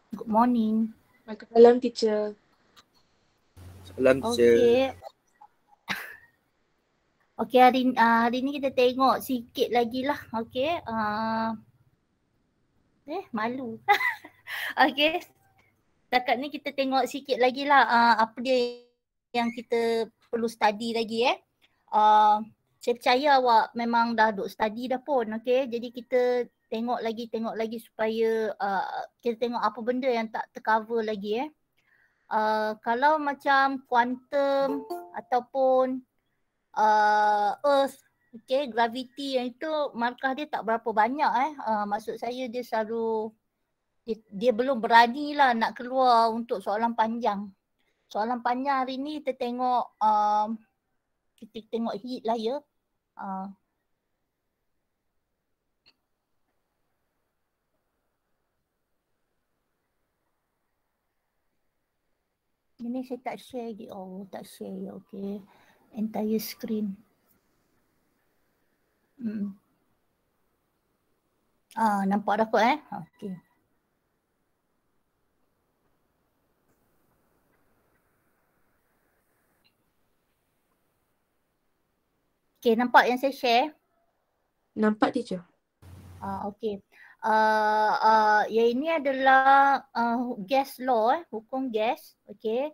Good morning. Waalaikumsalam teacher. Salam teacher. Okey, hari ni kita tengok sikit lagi lah. Okey. Malu. Okey. Setakat ni kita tengok sikit lagi lah apa dia yang kita perlu study lagi saya percaya awak memang dah duk study dah pun. Okey. Jadi kita tengok lagi supaya kita tengok apa benda yang tak tercover lagi kalau macam quantum ataupun earth, okay, gravity yang itu markah dia tak berapa banyak maksud saya dia selalu dia belum berani lah nak keluar untuk soalan panjang. Soalan panjang hari ni kita tengok heat lah ya. Ini saya tak share lagi. Oh, tak share ya. Okay. Entire screen. Nampak dah kot Okay. Okay, nampak yang saya share? Nampak teacher. Okay. Yang ini adalah gas law, hukum gas. Okay.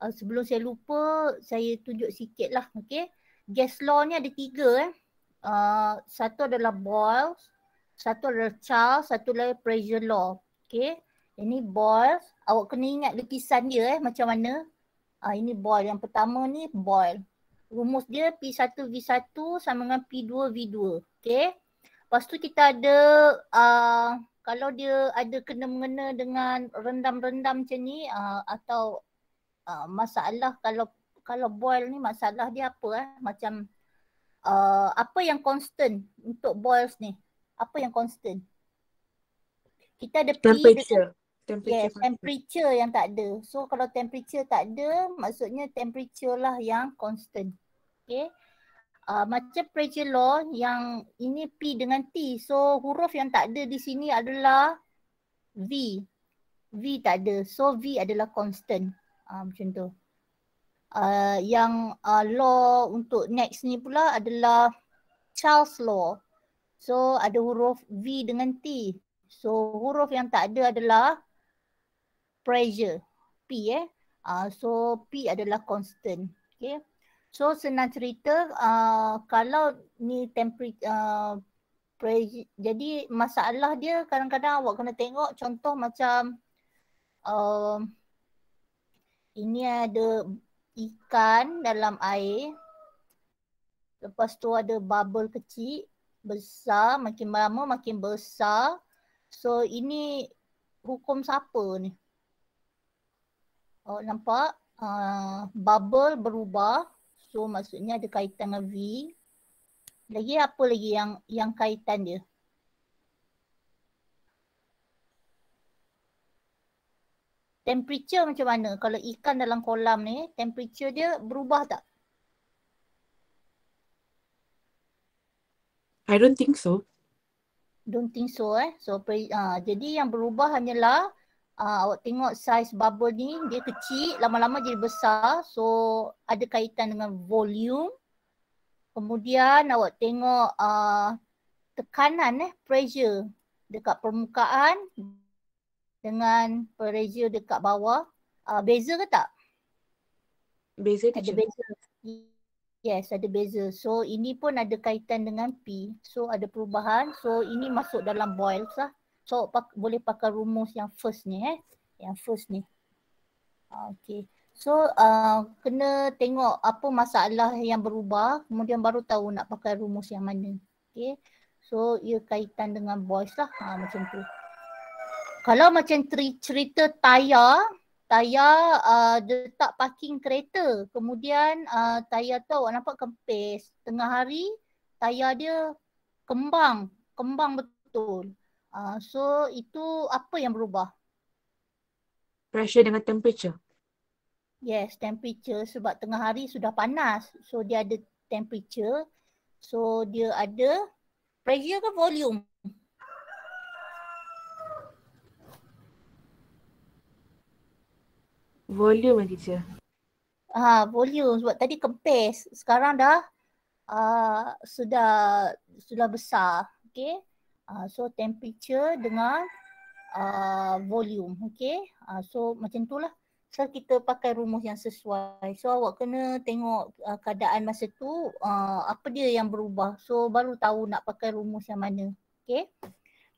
Sebelum saya lupa, saya tunjuk sikit lah. Okay. Gas law ni ada 3 satu adalah Boyles, satu adalah Charles, satu lagi pressure law. Okay. Ini Boyles. Awak kena ingat lukisan dia macam mana. Ini Boyle. Yang pertama ni Boyle. Rumus dia P1V1 sama dengan P2V2. Okay. Lepas tu kita ada kalau dia ada kena-mengena dengan rendam-rendam macam ni atau masalah kalau Boyle ni masalah dia apa macam apa yang constant untuk Boyles ni? Apa yang constant? Kita ada Temperature. Yes, temperature yang tak ada. So kalau temperature tak ada, maksudnya temperature lah yang constant. Okay. Macam pressure law yang ini P dengan T. So huruf yang tak ada di sini adalah V. V tak ada. So V adalah constant. Macam tu. Yang law untuk next ni pula adalah Charles law. So ada huruf V dengan T. So huruf yang tak ada adalah pressure. P so P adalah constant. Okay. So senang cerita kalau ni temperature jadi masalah dia kadang-kadang awak kena tengok contoh macam ini ada ikan dalam air. Lepas tu ada bubble kecil, besar, makin lama makin besar. So ini hukum siapa ni? Oh nampak bubble berubah. So maksudnya ada kaitan dengan V. Lagi apa lagi yang kaitan dia? Temperature macam mana? Kalau ikan dalam kolam ni, temperature dia berubah tak? I don't think so. Don't think so So jadi yang berubah hanyalah awak tengok saiz bubble ni dia kecil, lama-lama jadi besar. So ada kaitan dengan volume. Kemudian awak tengok tekanan pressure dekat permukaan dengan pressure dekat bawah. Beza ke tak? Beza ada teacher. beza. Yes, ada beza. So ini pun ada kaitan dengan P. So ada perubahan. So ini masuk dalam Boyles lah. So boleh pakai rumus yang first ni Yang first ni. Okay. So kena tengok apa masalah yang berubah, kemudian baru tahu nak pakai rumus yang mana. Okay. So ia kaitan dengan Boyles lah macam tu. Kalau macam cerita tayar letak parking kereta, kemudian tayar tu awak nampak kempis. Tengah hari tayar dia kembang betul. So itu apa yang berubah? Pressure dengan temperature. Yes, temperature sebab tengah hari sudah panas. So dia ada temperature. So dia ada pressure ke volume? Volume teacher. Volume sebab tadi kempis. Sekarang dah sudah besar. Okay. So temperature dengan volume. Okay. So macam tu lah. So kita pakai rumus yang sesuai. So awak kena tengok keadaan masa tu apa dia yang berubah. So baru tahu nak pakai rumus yang mana. Okay.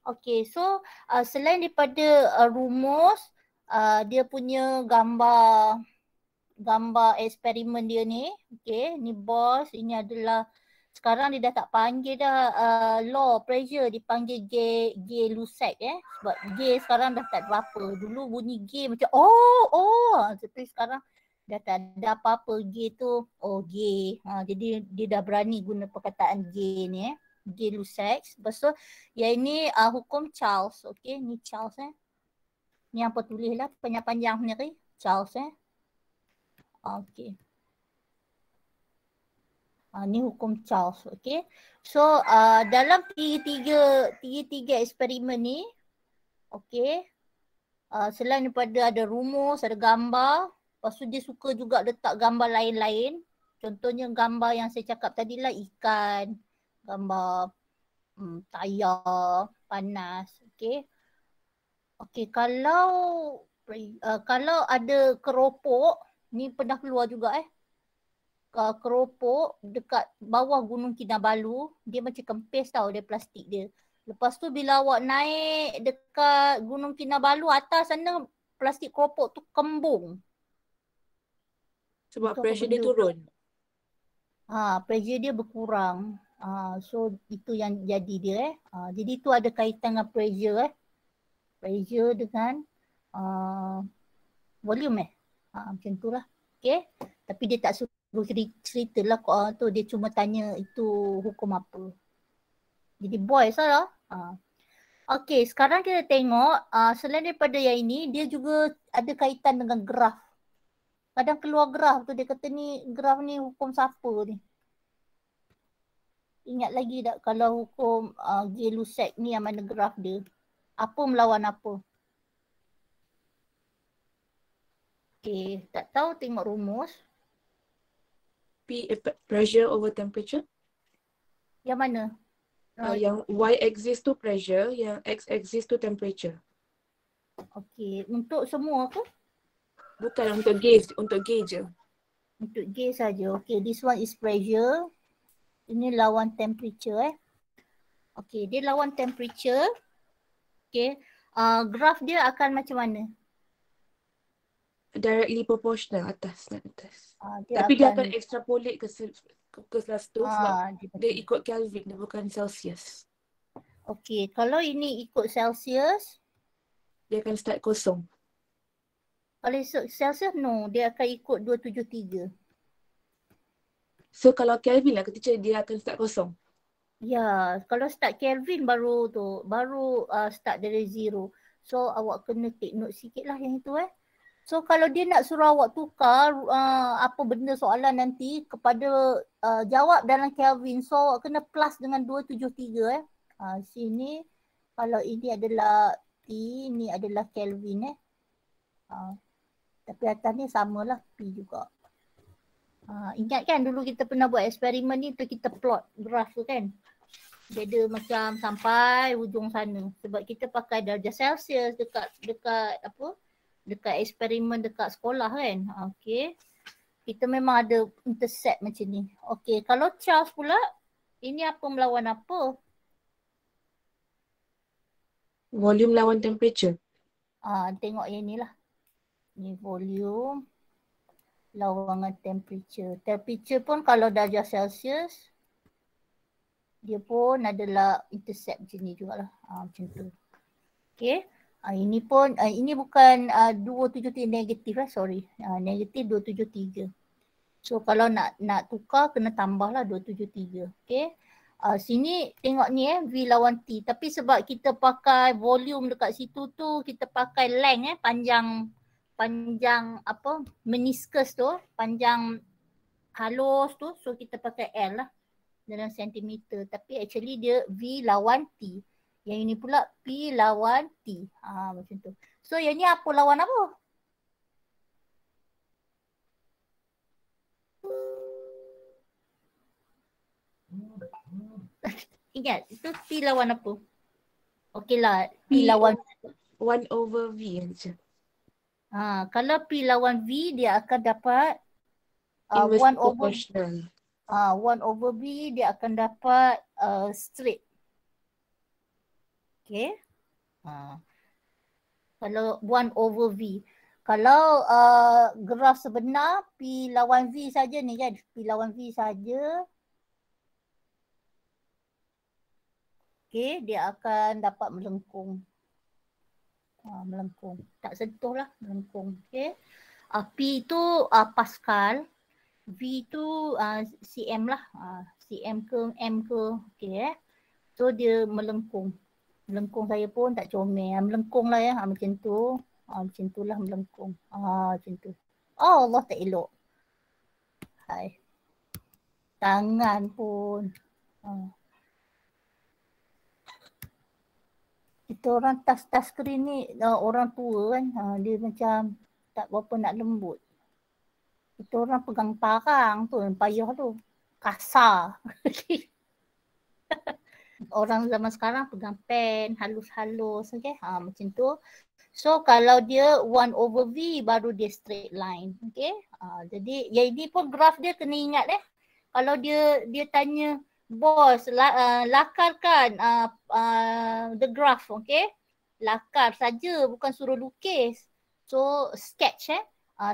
Okay, so selain daripada rumus, dia punya gambar eksperimen dia ni. Okay, ni bos, ini adalah sekarang dia dah tak panggil dah law pressure, dipanggil Gay-Lussac sebab Gay sekarang dah tak ada apa. Dulu bunyi Gay macam tapi sekarang dah tak ada apa-apa. Gay tu Gay. Jadi dia dah berani guna perkataan Gay ni Gay-Lussac. Lepas tu yang ini hukum Charles. Okay, ni Charles ni apa tulis lah panjang-panjang ni Charles Okay. Ni hukum Charles, okay. So dalam tiga eksperimen ni, okay, selain daripada ada rumus, ada gambar, lepas tu dia suka juga letak gambar lain-lain. Contohnya gambar yang saya cakap tadi lah ikan, gambar tayar, panas, okay. Okay, kalau ada keropok, ni pernah keluar juga keropok dekat bawah Gunung Kinabalu, dia macam kempis tau dia plastik dia. Lepas tu bila awak naik dekat Gunung Kinabalu atas sana, plastik keropok tu kembung. Sebab Itu apa pressure dia benda? turun. Pressure dia berkurang. So itu yang jadi dia jadi tu ada kaitan dengan pressure pressure dengan volume macam tu lah. Okay. Tapi dia tak suruh cerita lah tu, dia cuma tanya itu hukum apa. Jadi boys lah. Okay, sekarang kita tengok selain daripada yang ini, dia juga ada kaitan dengan graf. Kadang keluar graf tu, dia kata ni graf ni hukum siapa ni. Ingat lagi tak kalau hukum Gay-Lussac ni yang mana graf dia? Apa melawan apa? Okay, tak tahu tengok rumus. Pressure over temperature. Yang mana? Yang y-axis tu pressure, yang x-axis tu temperature. Okay, untuk semua ke? Bukan untuk gauge, untuk gauge je. Untuk gauge saja. Okay, this one is pressure. Ini lawan temperature Okay, dia lawan temperature. Okay, graf dia akan macam mana? Directly proportional atas dan atas. Dia Tapi dia akan extrapolate ke kelas tu sebab dia ikut Kelvin, dia bukan Celsius. Okay, kalau ini ikut Celsius, dia akan start kosong. Kalau Celsius no, dia akan ikut 273. So kalau Kelvin lah ketika dia akan start kosong. Ya, kalau start Kelvin baru start dari zero. So awak kena take note sikit lah yang itu So kalau dia nak suruh awak tukar apa benda soalan nanti kepada jawab dalam Kelvin, so awak kena plus dengan 273 sini kalau ini adalah T, ini adalah Kelvin tapi atas ni samalah P juga. Ingat kan dulu kita pernah buat eksperimen ni tu, kita plot graf tu kan. Dia ada macam sampai hujung sana sebab kita pakai darjah Celsius dekat eksperimen dekat sekolah kan. Okay. Kita memang ada intercept macam ni. Okay. Kalau Charles pula, ini apa melawan apa? Volume lawan temperature. Tengok yang ni lah. Ni volume lawan temperature. Temperature pun kalau darjah Celsius, dia pun adalah intercept macam ni jugalah. Macam tu. Okay. Ini pun, ini bukan 273 negatif sorry. Negatif 273. So kalau nak tukar kena tambahlah 273. Okay. Sini tengok ni V lawan T. Tapi sebab kita pakai volume dekat situ tu, kita pakai length panjang apa meniscus tu, panjang halus tu. So kita pakai L lah dalam sentimeter. Tapi actually dia V lawan T. Yang ini pula P lawan T. Macam tu. So yang ni apa lawan apa? Ingat, itu P lawan apa? Okey lah, P lawan 1/V je. Kalau P lawan V, dia akan dapat Inversely 1/V. proportional. 1/V dia akan dapat straight. Okay. Kalau 1/V. Kalau graf sebenar, P lawan V saja ni kan. P lawan V saja. Okay, dia akan dapat melengkung. Melengkung. Tak sentuh lah, melengkung. Okay. P tu Pascal. V tu cm lah. Cm ke M ke. Okay. So dia melengkung. Melengkung saya pun tak comel. Melengkung lah ya. Macam tu. Macam tu lah melengkung. Macam tu. Allah tak elok. Hai. Tangan pun. Kita orang touch screen ni orang tua kan. Dia macam tak berapa nak lembut. Kita orang pegang parang tu yang payah tu. Kasar. Orang zaman sekarang pegang pen, halus-halus. Okay? Macam tu. So kalau dia 1/V baru dia straight line. Okay? Jadi yang ini pun graf dia kena ingat Kalau dia tanya bos lakarkan the graph. Okay? Lakar saja, bukan suruh lukis. So sketch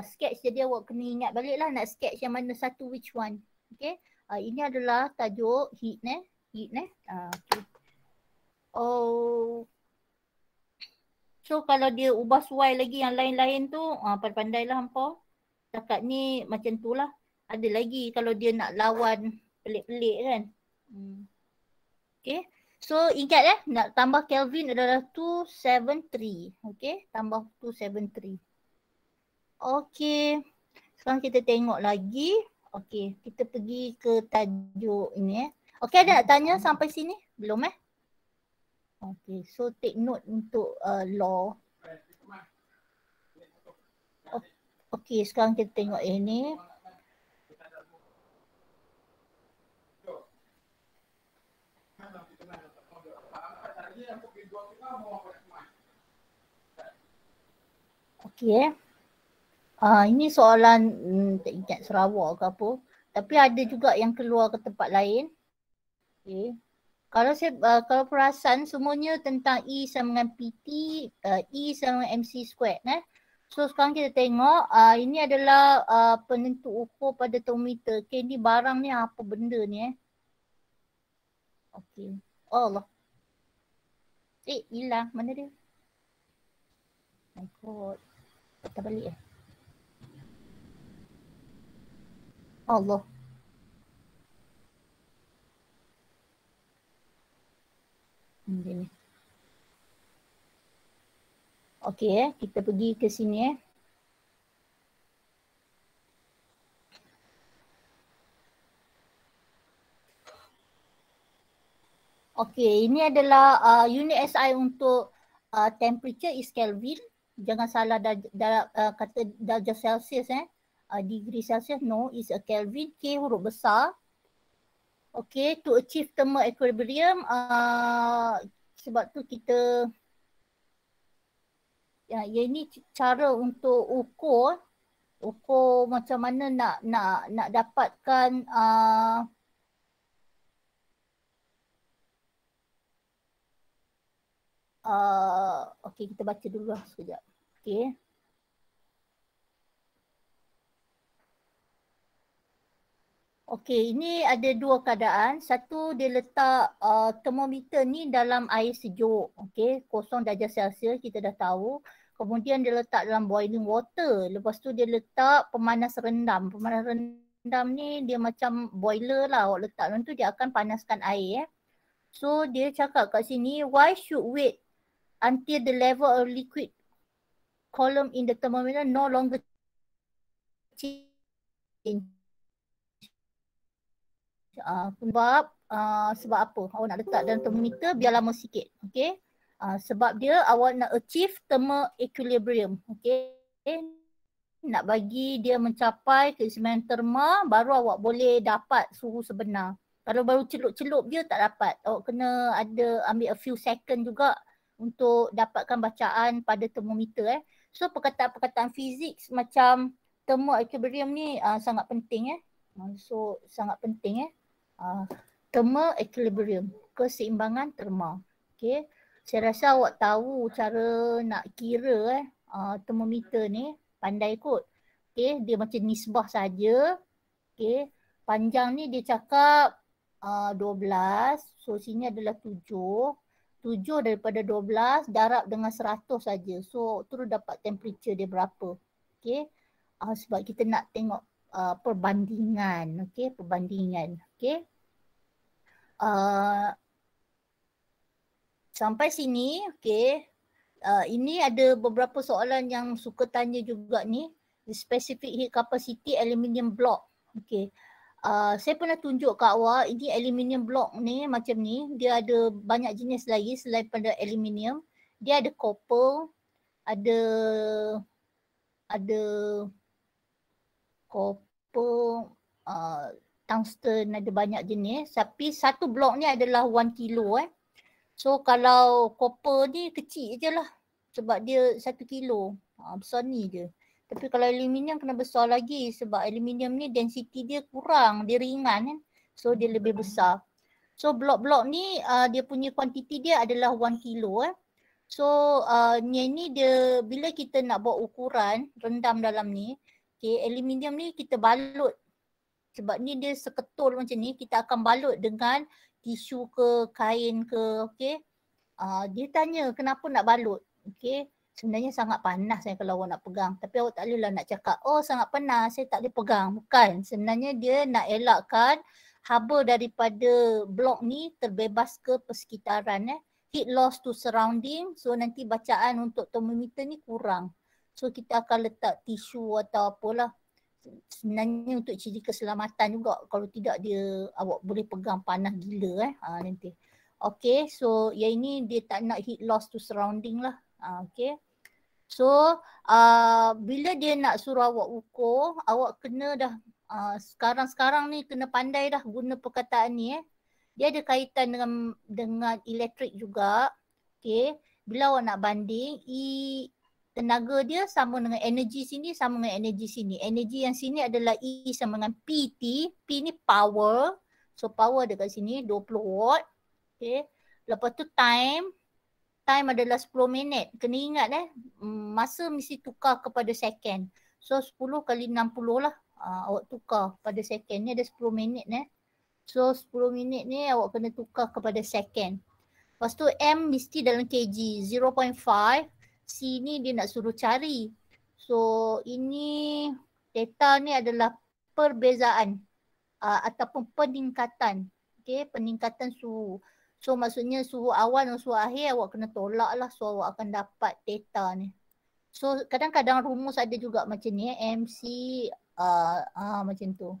sketch jadi awak kena ingat balik lah nak sketch yang mana satu which one. Okay? Ini adalah tajuk heat okay. So kalau dia ubah suai lagi yang lain-lain tu, pandai-pandailah hampa. Setakat ni macam tu lah. Ada lagi kalau dia nak lawan pelik-pelik kan. Okay. So ingat nak tambah Kelvin adalah 273. Okay. Tambah 273. Okay. Sekarang kita tengok lagi. Okay. Kita pergi ke tajuk ini Okay, ada nak tanya sampai sini? Belum Okay, so take note untuk law. Okay, sekarang kita tengok ini. Okay. Ini soalan tak ingat Sarawak ke apa. Tapi ada juga yang keluar ke tempat lain. Okay. Kalau perasan semuanya tentang E sama dengan PT, E sama dengan MC squared. So sekarang kita tengok ini adalah penentu ukur pada termometer. Okay, ni barang ni apa benda ni Okay. Oh Allah. Hilang. Mana dia? My God. Patah balik Allah. Ni. Okay, kita pergi ke sini Okay, ini adalah unit SI untuk temperature is Kelvin. Jangan salah kata darjah Celsius degree Celsius, no, is a Kelvin. K huruf besar. Okay, to achieve thermal equilibrium, sebab tu kita ini cara untuk ukur macam mana nak dapatkan okay, kita baca dulu lah sekejap. Okay. Okey, ini ada dua keadaan. Satu, dia letak termometer ni dalam air sejuk. Okey, 0 darjah Celsius, kita dah tahu. Kemudian dia letak dalam boiling water. Lepas tu dia letak pemanas rendam. Pemanas rendam ni dia macam boiler lah. Awak letak dalam tu dia akan panaskan air. So dia cakap kat sini, why should wait until the level of liquid column in the thermometer no longer change? Sebab apa? Awak nak letak dalam termometer biar lama sikit. Okay. Sebab dia awak nak achieve thermal equilibrium. Okay. Nak bagi dia mencapai keseimbangan terma baru awak boleh dapat suhu sebenar. Kalau baru celup-celup dia tak dapat. Awak kena ambil a few second juga untuk dapatkan bacaan pada termometer. So perkataan-perkataan fizik macam thermoequilibrium ni sangat penting. So sangat penting. Thermoequilibrium, keseimbangan terma. Okay. Saya rasa awak tahu cara nak kira termometer ni, pandai kot. Okay. Dia macam nisbah saja. Okay. Panjang ni dia cakap 12, so sini adalah 7. 7 daripada 12 darab dengan 100 saja. So terus dapat temperature dia berapa. Okay. Sebab kita nak tengok perbandingan. Okay. Perbandingan. Okay. Sampai sini. Okay. Ini ada beberapa soalan yang suka tanya juga ni. The specific heat capacity aluminium block. Okay. Saya pernah tunjuk kat awak, ini aluminium block ni macam ni. Dia ada banyak jenis lagi selain pada aluminium. Dia ada copper, ada copper, tungsten, ada banyak jenis. Tapi satu blok ni adalah 1 kilo. So kalau copper ni kecil je lah sebab dia 1 kilo. Besar ni je. Tapi kalau aluminium kena besar lagi sebab aluminium ni density dia kurang, dia ringan kan. So dia lebih besar. So blok-blok ni dia punya kuantiti dia adalah 1 kilo. So ni dia bila kita nak buat ukuran rendam dalam ni, okay, aluminium ni kita balut. Sebab ni dia seketul macam ni, kita akan balut dengan tisu ke kain ke, okay. Dia tanya kenapa nak balut, okay. Sebenarnya sangat panas kalau awak nak pegang. Tapi awak tak bolehlah nak cakap, oh sangat panas, saya tak boleh pegang. Bukan. Sebenarnya dia nak elakkan haba daripada blok ni terbebas ke persekitaran. Heat loss to surrounding. So nanti bacaan untuk termometer ni kurang. So kita akan letak tisu atau apalah. Sebenarnya untuk ciri keselamatan juga. Kalau tidak dia awak boleh pegang panas gila nanti. Okay, so yang ini dia tak nak heat loss to surrounding lah. Okay. So bila dia nak suruh awak ukur, awak kena dah sekarang ni kena pandai dah guna perkataan ni. Dia ada kaitan dengan elektrik juga. Okay. Bila awak nak banding, tenaga dia sama dengan energi sini sama dengan energi sini. Energi yang sini adalah E sama dengan PT. P ni power. So power dekat sini 20 watt. Okay. Lepas tu time adalah 10 minit. Kena ingat masa mesti tukar kepada second. So 10 kali 60 lah awak tukar pada second. Ni ada 10 minit So 10 minit ni awak kena tukar kepada second. Lepas tu M mesti dalam kg 0.5. C ni dia nak suruh cari. So ini data ni adalah perbezaan ataupun peningkatan. Okay, peningkatan suhu. So maksudnya suhu awal dan suhu akhir awak kena tolak lah. So awak akan dapat data ni. So kadang-kadang rumus ada juga macam ni MC macam tu.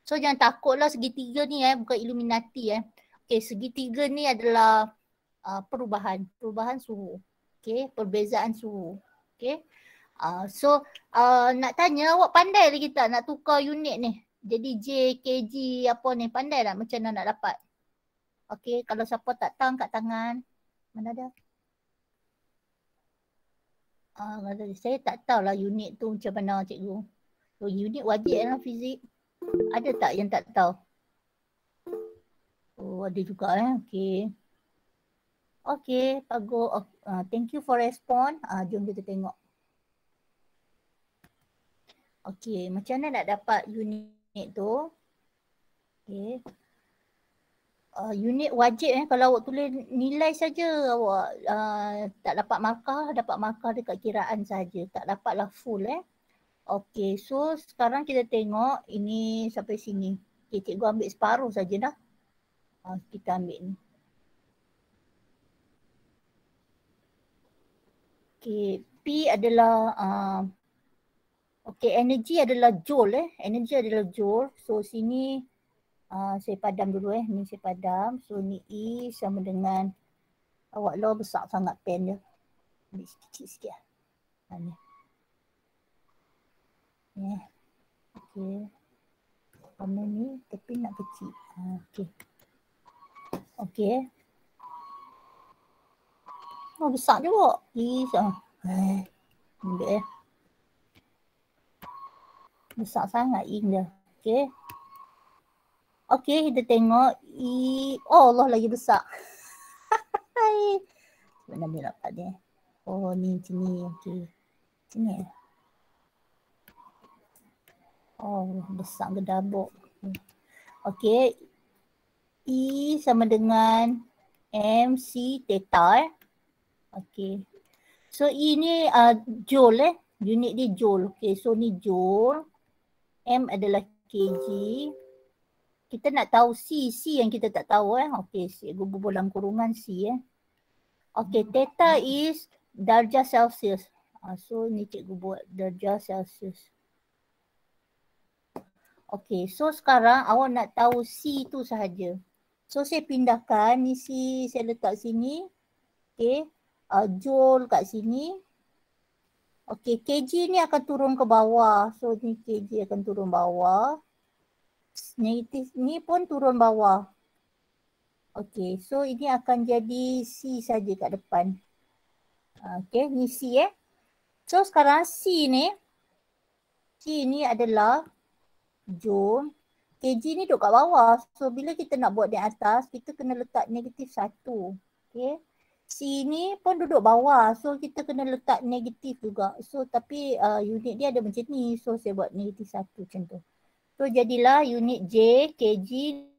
So jangan takut lah segitiga ni bukan Illuminati Okay, segitiga ni adalah perubahan suhu. Okay, perbezaan suhu. Okay. So nak tanya awak pandai lagi tak nak tukar unit ni? Jadi J, kg apa ni pandai tak macam mana nak dapat? Okay, kalau siapa tak tahu angkat tangan. Mana ada? Saya tak tahulah unit tu macam mana cikgu. So unit wajib dalam fizik. Ada tak yang tak tahu? Oh ada juga Okay. Okay, bagus. Thank you for respond. Jom kita tengok. Okay, macam mana nak dapat unit tu? Okay. Unit wajib kalau awak tulis nilai saja awak tak dapat markah dekat kiraan saja, tak dapatlah full Okay, so sekarang kita tengok ini sampai sini. Okay, cikgu ambil separuh saja dah. Kita ambil ni. Okay, P adalah okay, energi adalah joule energi adalah joule. So sini saya padam dulu ni saya padam. So ni E sama dengan awak law besar sangat pen dia. Ambil sikit-sikit ni. Okay. Warna ni tapi nak kecil. Okay. Okey. Oh, besar juga. Ambil besar sangat ing dia. Okey. Okey, kita tengok oh Allah lagi besar. Hai. Mana ambil dapat ni? Oh, ni macam ni. Okey. Macam ni. Oh, besar gedabuk. Okey. E sama dengan MC theta. Okey. So E ni joule unit dia joule. Okey, so ni joule. M adalah kg. Kita nak tahu C yang kita tak tahu Okey, cikgu bubuh dalam kurungan C Okey, theta is darjah Celsius. So ni cikgu buat darjah Celsius. Okey, so sekarang awak nak tahu C tu sahaja. So saya pindahkan ni C, saya letak sini. Okey, joule kat sini. Okey, kg ni akan turun ke bawah. So ni kg akan turun bawah. Negatif ni pun turun bawah. Okey, so ini akan jadi C saja kat depan. Okey, ni C So sekarang C ni adalah joule. Kg ni duduk kat bawah. So bila kita nak buat di atas, kita kena letak negatif 1. Okey. C ni pun duduk bawah. So kita kena letak negatif juga. So tapi unit dia ada macam ni. So saya buat negatif 1 macam tu. So jadilah unit J, kg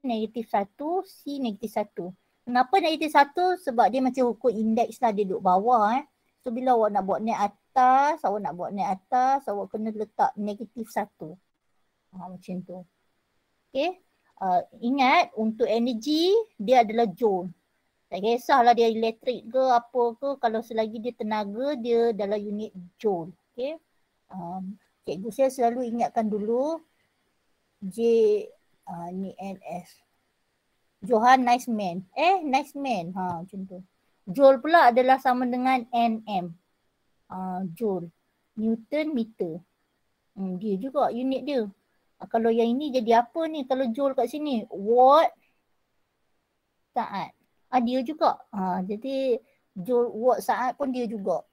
negatif 1, C negatif 1. Kenapa negatif 1? Sebab dia macam ukur indeks lah, dia duduk bawah So bila awak nak buat naik atas, awak kena letak negatif 1. Macam tu. Okay. Ingat untuk energi dia adalah joule. Tak kisahlah dia elektrik ke apa ke, kalau selagi dia tenaga dia dalam unit joule. Okay. Cikgu saya selalu ingatkan dulu J ni NS. Johann Neisman. Neisman. Macam tu. Joule pula adalah sama dengan NM. Joule. Newton meter. Dia juga unit dia. Kalau yang ini jadi apa ni? Kalau joule kat sini, watt saat. Dia juga. Jadi joule watt saat pun dia juga.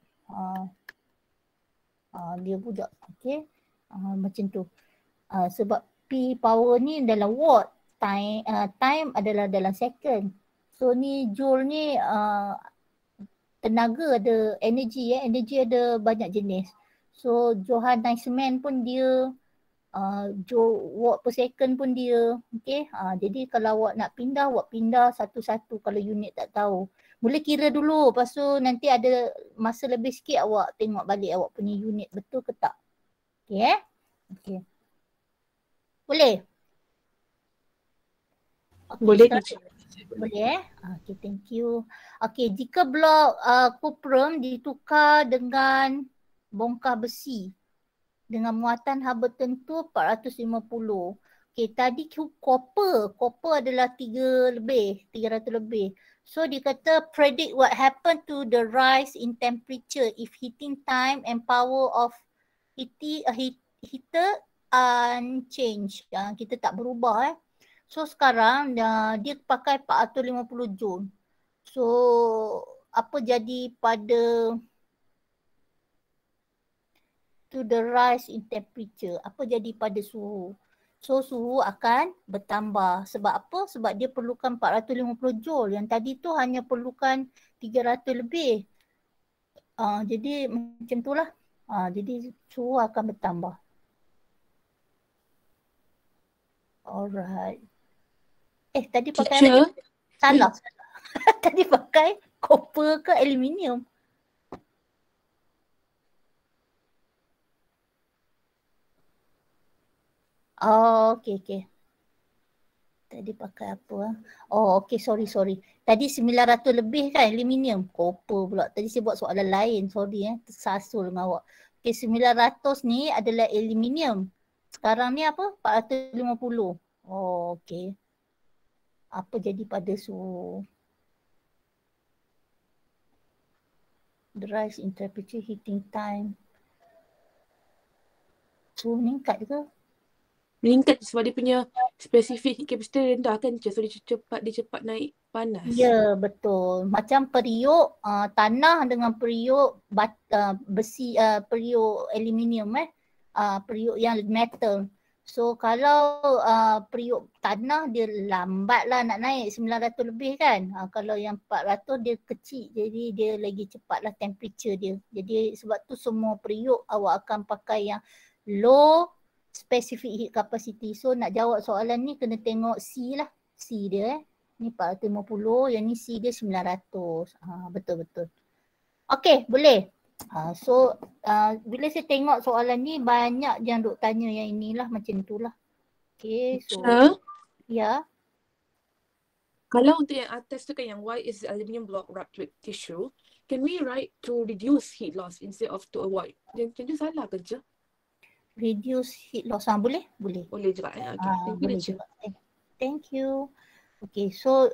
Dia juga. Okey. Macam tu. Sebab P power ni dalam watt. Time adalah dalam second. So ni joule ni tenaga ada energi Energi ada banyak jenis. So Johann Neisman pun dia watt per second pun dia. Okay. Jadi kalau awak nak pindah, awak pindah satu-satu kalau unit tak tahu. Boleh kira dulu, lepas tu nanti ada masa lebih sikit awak tengok balik awak punya unit betul ke tak. Okay. Okay. Boleh? Okay, boleh teacher. Boleh Okay, thank you. Okay, jika blok cuprum ditukar dengan bongkar besi dengan muatan haba tentu 450. Okay, tadi copper adalah 300 lebih. So dia kata predict what happened to the rise in temperature if heating time and power of heater unchanged. Kita tak berubah So sekarang dia pakai 450 joule. So apa jadi pada to the rise in temperature? Apa jadi pada suhu? So suhu akan bertambah. Sebab apa? Sebab dia perlukan 450 joule. Yang tadi tu hanya perlukan 300 lebih. Jadi macam itulah. Jadi suhu akan bertambah. Alright. Tadi pakai Teacher. Salah. Tadi pakai copper ke aluminium? Okay. Tadi pakai apa? Okay, sorry. Tadi 900 lebih kan aluminium? Copper pula. Tadi saya buat soalan lain. Sorry tersasul dengan awak. Okay, 900 ni adalah aluminium. Sekarang ni apa? 450. Okay. Apa jadi pada suhu? The rise in temperature, heating time. Suhu meningkat ke? meningkat sebab dia punya spesifik heat capacity rendah kan, so dia cepat naik panas. Ya, betul. Macam periuk tanah dengan periuk besi, periuk aluminium periuk yang metal. So kalau periuk tanah dia lambat lah nak naik 900 lebih kan. Kalau yang 400 dia kecil, jadi dia lagi cepat lah temperature dia. Jadi sebab tu semua periuk awak akan pakai yang low specific heat capacity. So nak jawab soalan ni kena tengok C lah. C dia ni 450, yang ni C dia 900. Betul-betul. Okey, boleh. So bila saya tengok soalan ni banyak yang duk tanya yang inilah macam itulah. Okey, so ya. Kalau untuk yang atas tu kan yang white is aluminium block wrapped with tissue, can we write to reduce heat loss instead of to avoid? Macam tu salah ke je? Reduce heat loss boleh? Boleh. Boleh juga ya. Okay. Boleh juga. Thank you. Okay, so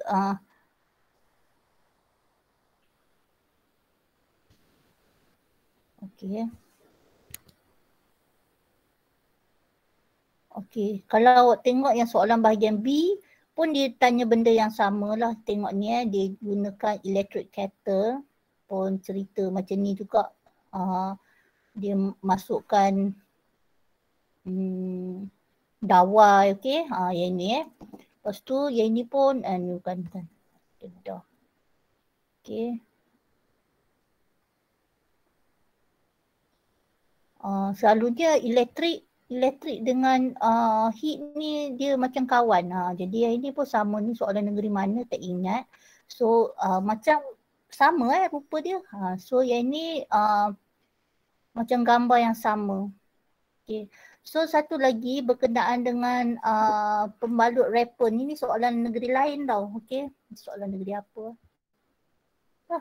okay. Okay, kalau awak tengok yang soalan bahagian B pun dia tanya benda yang sama lah. Tengok ni dia gunakan electric kettle pun cerita macam ni juga. Dia masukkan dawai, okay. Yang ni lepas tu yang ini pun bukan. Dah. Okay. Selalunya elektrik dengan heat ni dia macam kawan. Jadi yang ini pun sama ni soalan negeri mana tak ingat. So macam sama rupa dia. So yang ni macam gambar yang sama. Okay. So satu lagi berkenaan dengan pembalut wrapper ni soalan negeri lain tau. Okay. Soalan negeri apa?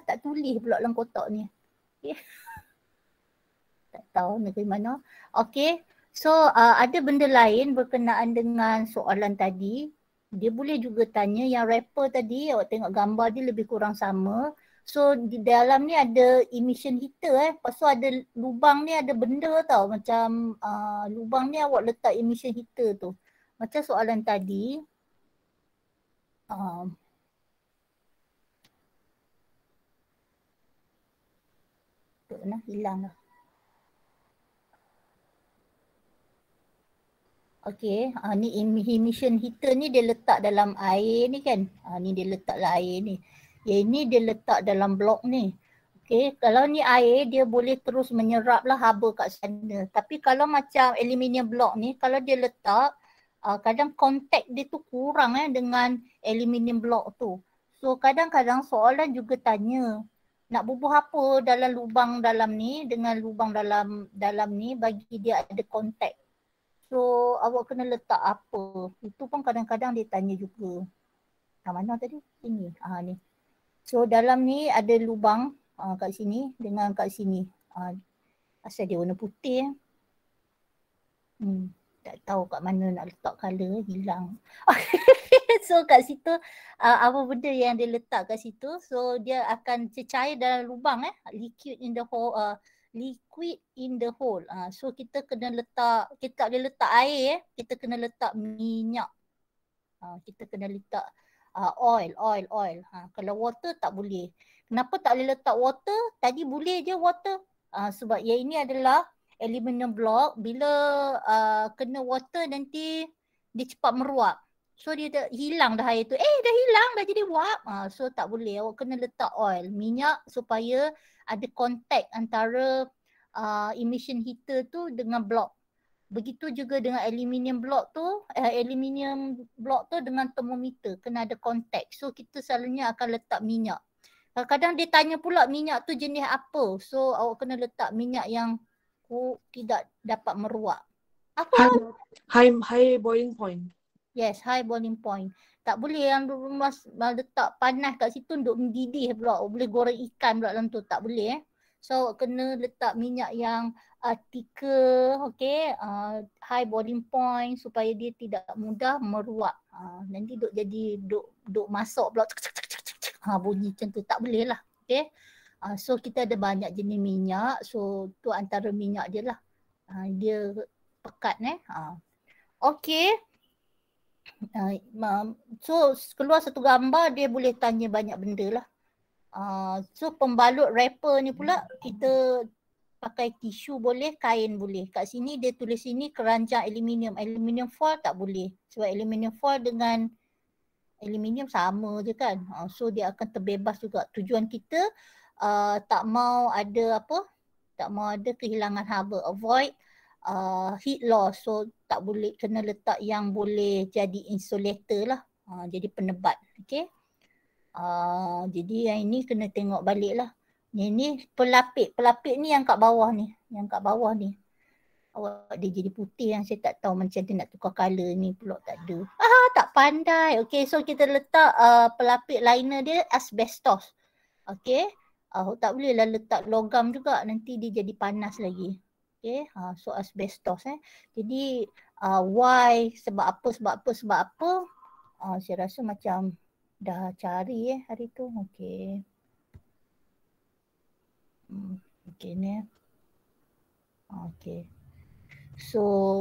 Tak tulis pula dalam kotak ni. Okay. Tak tahu negeri mana. Okay. So ada benda lain berkenaan dengan soalan tadi. Dia boleh juga tanya yang wrapper tadi, awak tengok gambar dia lebih kurang sama. So di dalam ni ada emission heater Lepas tu ada lubang ni ada benda tau. Macam lubang ni awak letak emission heater tu. Macam soalan tadi. Hilang lah. Okay, ni emission heater ni dia letak dalam air ni kan. Ni dia letak dalam air ni. Yang ni dia letak dalam blok ni. Okay, kalau ni air dia boleh terus menyerap lah haba kat sana. Tapi kalau macam aluminium blok ni, kalau dia letak, kadang kontak dia tu kurang dengan aluminium blok tu. So kadang-kadang soalan juga tanya, nak bubuh apa dalam lubang dalam ni dengan lubang dalam ni bagi dia ada kontak. So awak kena letak apa? Itu pun kadang-kadang dia tanya juga. Mana tadi? Ini. Ni. So dalam ni ada lubang kat sini dengan kat sini. Asal dia warna putih. Tak tahu kat mana nak letak colour, hilang. So kat situ apa benda yang dia letak kat situ. So dia akan cecair dalam lubang liquid in the hole. Liquid in the hole. So kita kena letak, kita tak boleh letak air kita kena letak minyak. Kita kena letak oil. Kalau water tak boleh. Kenapa tak boleh letak water? Tadi boleh je water. Sebab yang ini adalah aluminium block. Bila kena water nanti dia cepat meruap. So dia hilang dah air tu. Dah hilang dah jadi wap. So tak boleh. Awak kena letak oil, minyak supaya ada kontak antara emission heater tu dengan blok. Begitu juga dengan aluminium block tu, dengan termometer kena ada kontak. So kita selalunya akan letak minyak. Kadang-kadang dia tanya pula minyak tu jenis apa. So awak kena letak minyak yang tidak dapat meruap. Apa? High boiling point. Yes, high boiling point. Tak boleh yang letak panas kat situ untuk mendidih pula. Boleh goreng ikan pula dalam tu. Tak boleh So kena letak minyak yang thicker, okay, high boiling point supaya dia tidak mudah meruap. Nanti duk masak pula bunyi macam tu. Tak boleh lah. Okay. So kita ada banyak jenis minyak. So tu antara minyak dia lah. Dia pekat Okay. So keluar satu gambar dia boleh tanya banyak benda lah. So pembalut wrapper ni pula kita pakai tisu boleh, kain boleh. Kat sini dia tulis sini keranjang aluminium. Aluminium foil tak boleh. Sebab aluminium foil dengan aluminium sama je kan. So dia akan terbebas juga. Tujuan kita tak mau ada apa? Tak mau ada kehilangan haba. Avoid heat loss. So tak boleh kena letak yang boleh jadi insulator lah. Jadi penebat. Okay. Jadi yang ini kena tengok balik lah. Ini pelapik. Pelapik ni yang kat bawah ni. Yang kat bawah ni. Awak dia jadi putih yang saya tak tahu macam dia nak tukar colour ni pula tak ada. Tak pandai. Okay, so kita letak pelapik liner dia asbestos. Okay. Tak boleh lah letak logam juga. Nanti dia jadi panas lagi. Okay. So asbestos Jadi why, sebab apa. Saya rasa macam dah cari hari tu. Okay. Okay ni. Okay. So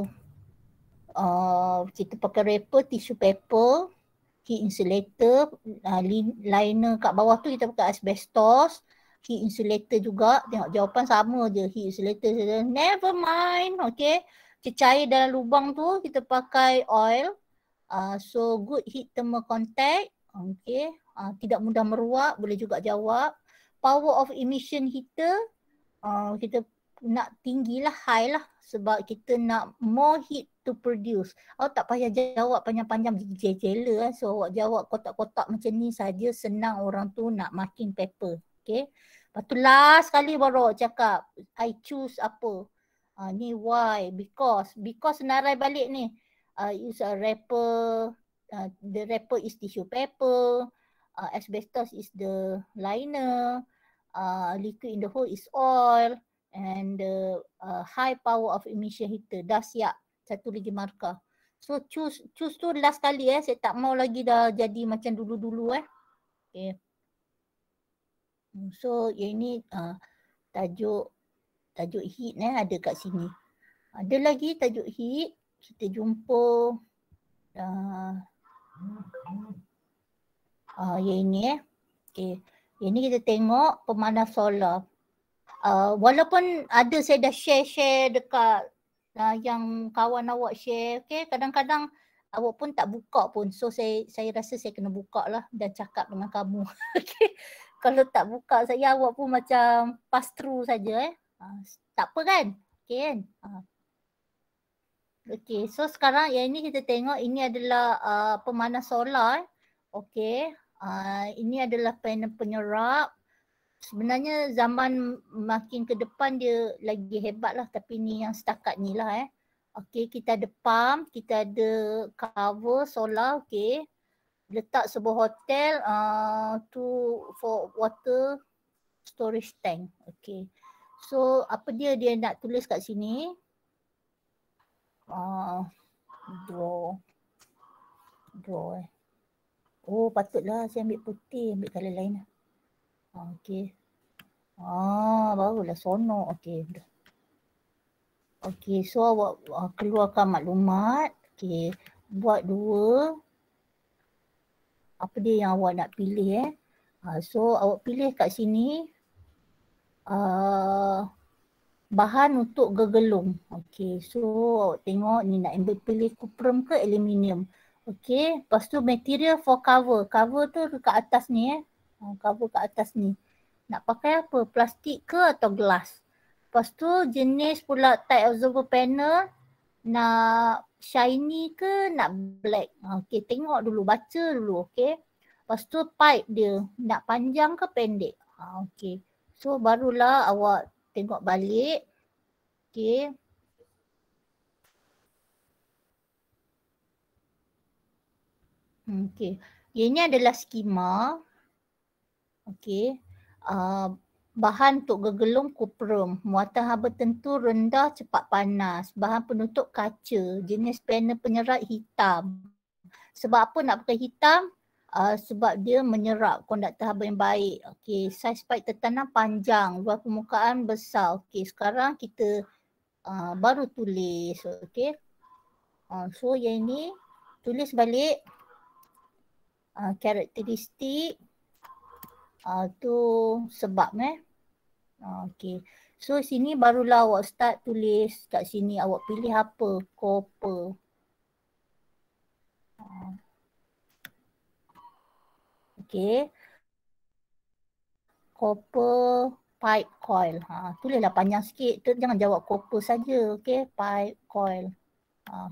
kita pakai wrapper, tissue paper, heat insulator, liner kat bawah tu kita pakai asbestos, heat insulator juga. Tengok jawapan sama je, heat insulator. Never mind, okay. Cecair dalam lubang tu kita pakai oil. So good heat thermal contact, okay. Tidak mudah meruap, boleh juga jawab. Power of emission heater, kita nak tinggi lah, high lah. Sebab kita nak more heat to produce. Awak tak payah jawab panjang-panjang jela. So awak jawab kotak-kotak macam ni saja, senang orang tu nak marking paper. Okay. Lepas tu last kali baru awak cakap, I choose apa. Ni why, because senarai balik ni. Use a wrapper, the wrapper is tissue paper, asbestos is the liner, liquid in the hole is oil, and the high power of emission heater. Dah siap. Satu lagi markah. So choose tu last kali saya tak mau lagi dah jadi macam dulu-dulu Okay. So yang ini tajuk heat ada kat sini. Ada lagi tajuk heat. Kita jumpa yang ini Okay. Yang ni kita tengok pemanas solar. Walaupun ada saya dah share dekat yang kawan awak share, okay, kadang-kadang awak pun tak buka pun. So saya rasa saya kena buka lah dan cakap dengan kamu. Okay. Kalau tak buka saya, awak pun macam pass through saja tak apa kan? Okay kan? Okay, so sekarang yang ini kita tengok ini adalah pemanas solar. Okay, ini adalah panel penyerap. Sebenarnya zaman makin ke depan dia lagi hebat lah, tapi ni yang setakat ni lah Okay, kita ada pump, kita ada cover solar, okay. Letak sebuah hotel for water storage tank, okay. So apa dia nak tulis kat sini? Draw. Oh patutlah saya ambil putih, ambil colour lain lah. Okay. Barulah sonok. Okay. Okay, so awak keluarkan maklumat. Okay, buat dua. Apa dia yang awak nak pilih So awak pilih kat sini bahan untuk gegelung. Okay, so awak tengok ni nak ambil pilih kuprum ke aluminium. Okay, lepas tu material for cover. Cover tu kat atas ni cover kat atas ni. Nak pakai apa? Plastik ke atau gelas? Lepas tu jenis pula type observer panel, nak shiny ke nak black? Okay, tengok dulu, baca dulu. Okay. Lepas tu pipe dia, nak panjang ke pendek? Okay. So barulah awak tengok balik. Okay. Okay. Ini adalah skema. Okay. Bahan untuk gegelung kuprum, muatan haba tentu rendah cepat panas, bahan penutup kaca, jenis panel penyerap hitam. Sebab apa nak pakai hitam? Sebab dia menyerap konduktor haba yang baik. Okay, saiz pipe tertanam panjang, luas permukaan besar. Okay, sekarang kita baru tulis. Okay. So yang ini tulis balik karakteristik tu sebab okay. So sini barulah awak start tulis kat sini, awak pilih apa? Copper. Okay. Copper pipe coil. Tulislah panjang sikit. Jangan jawab copper saja. Okay. Pipe coil.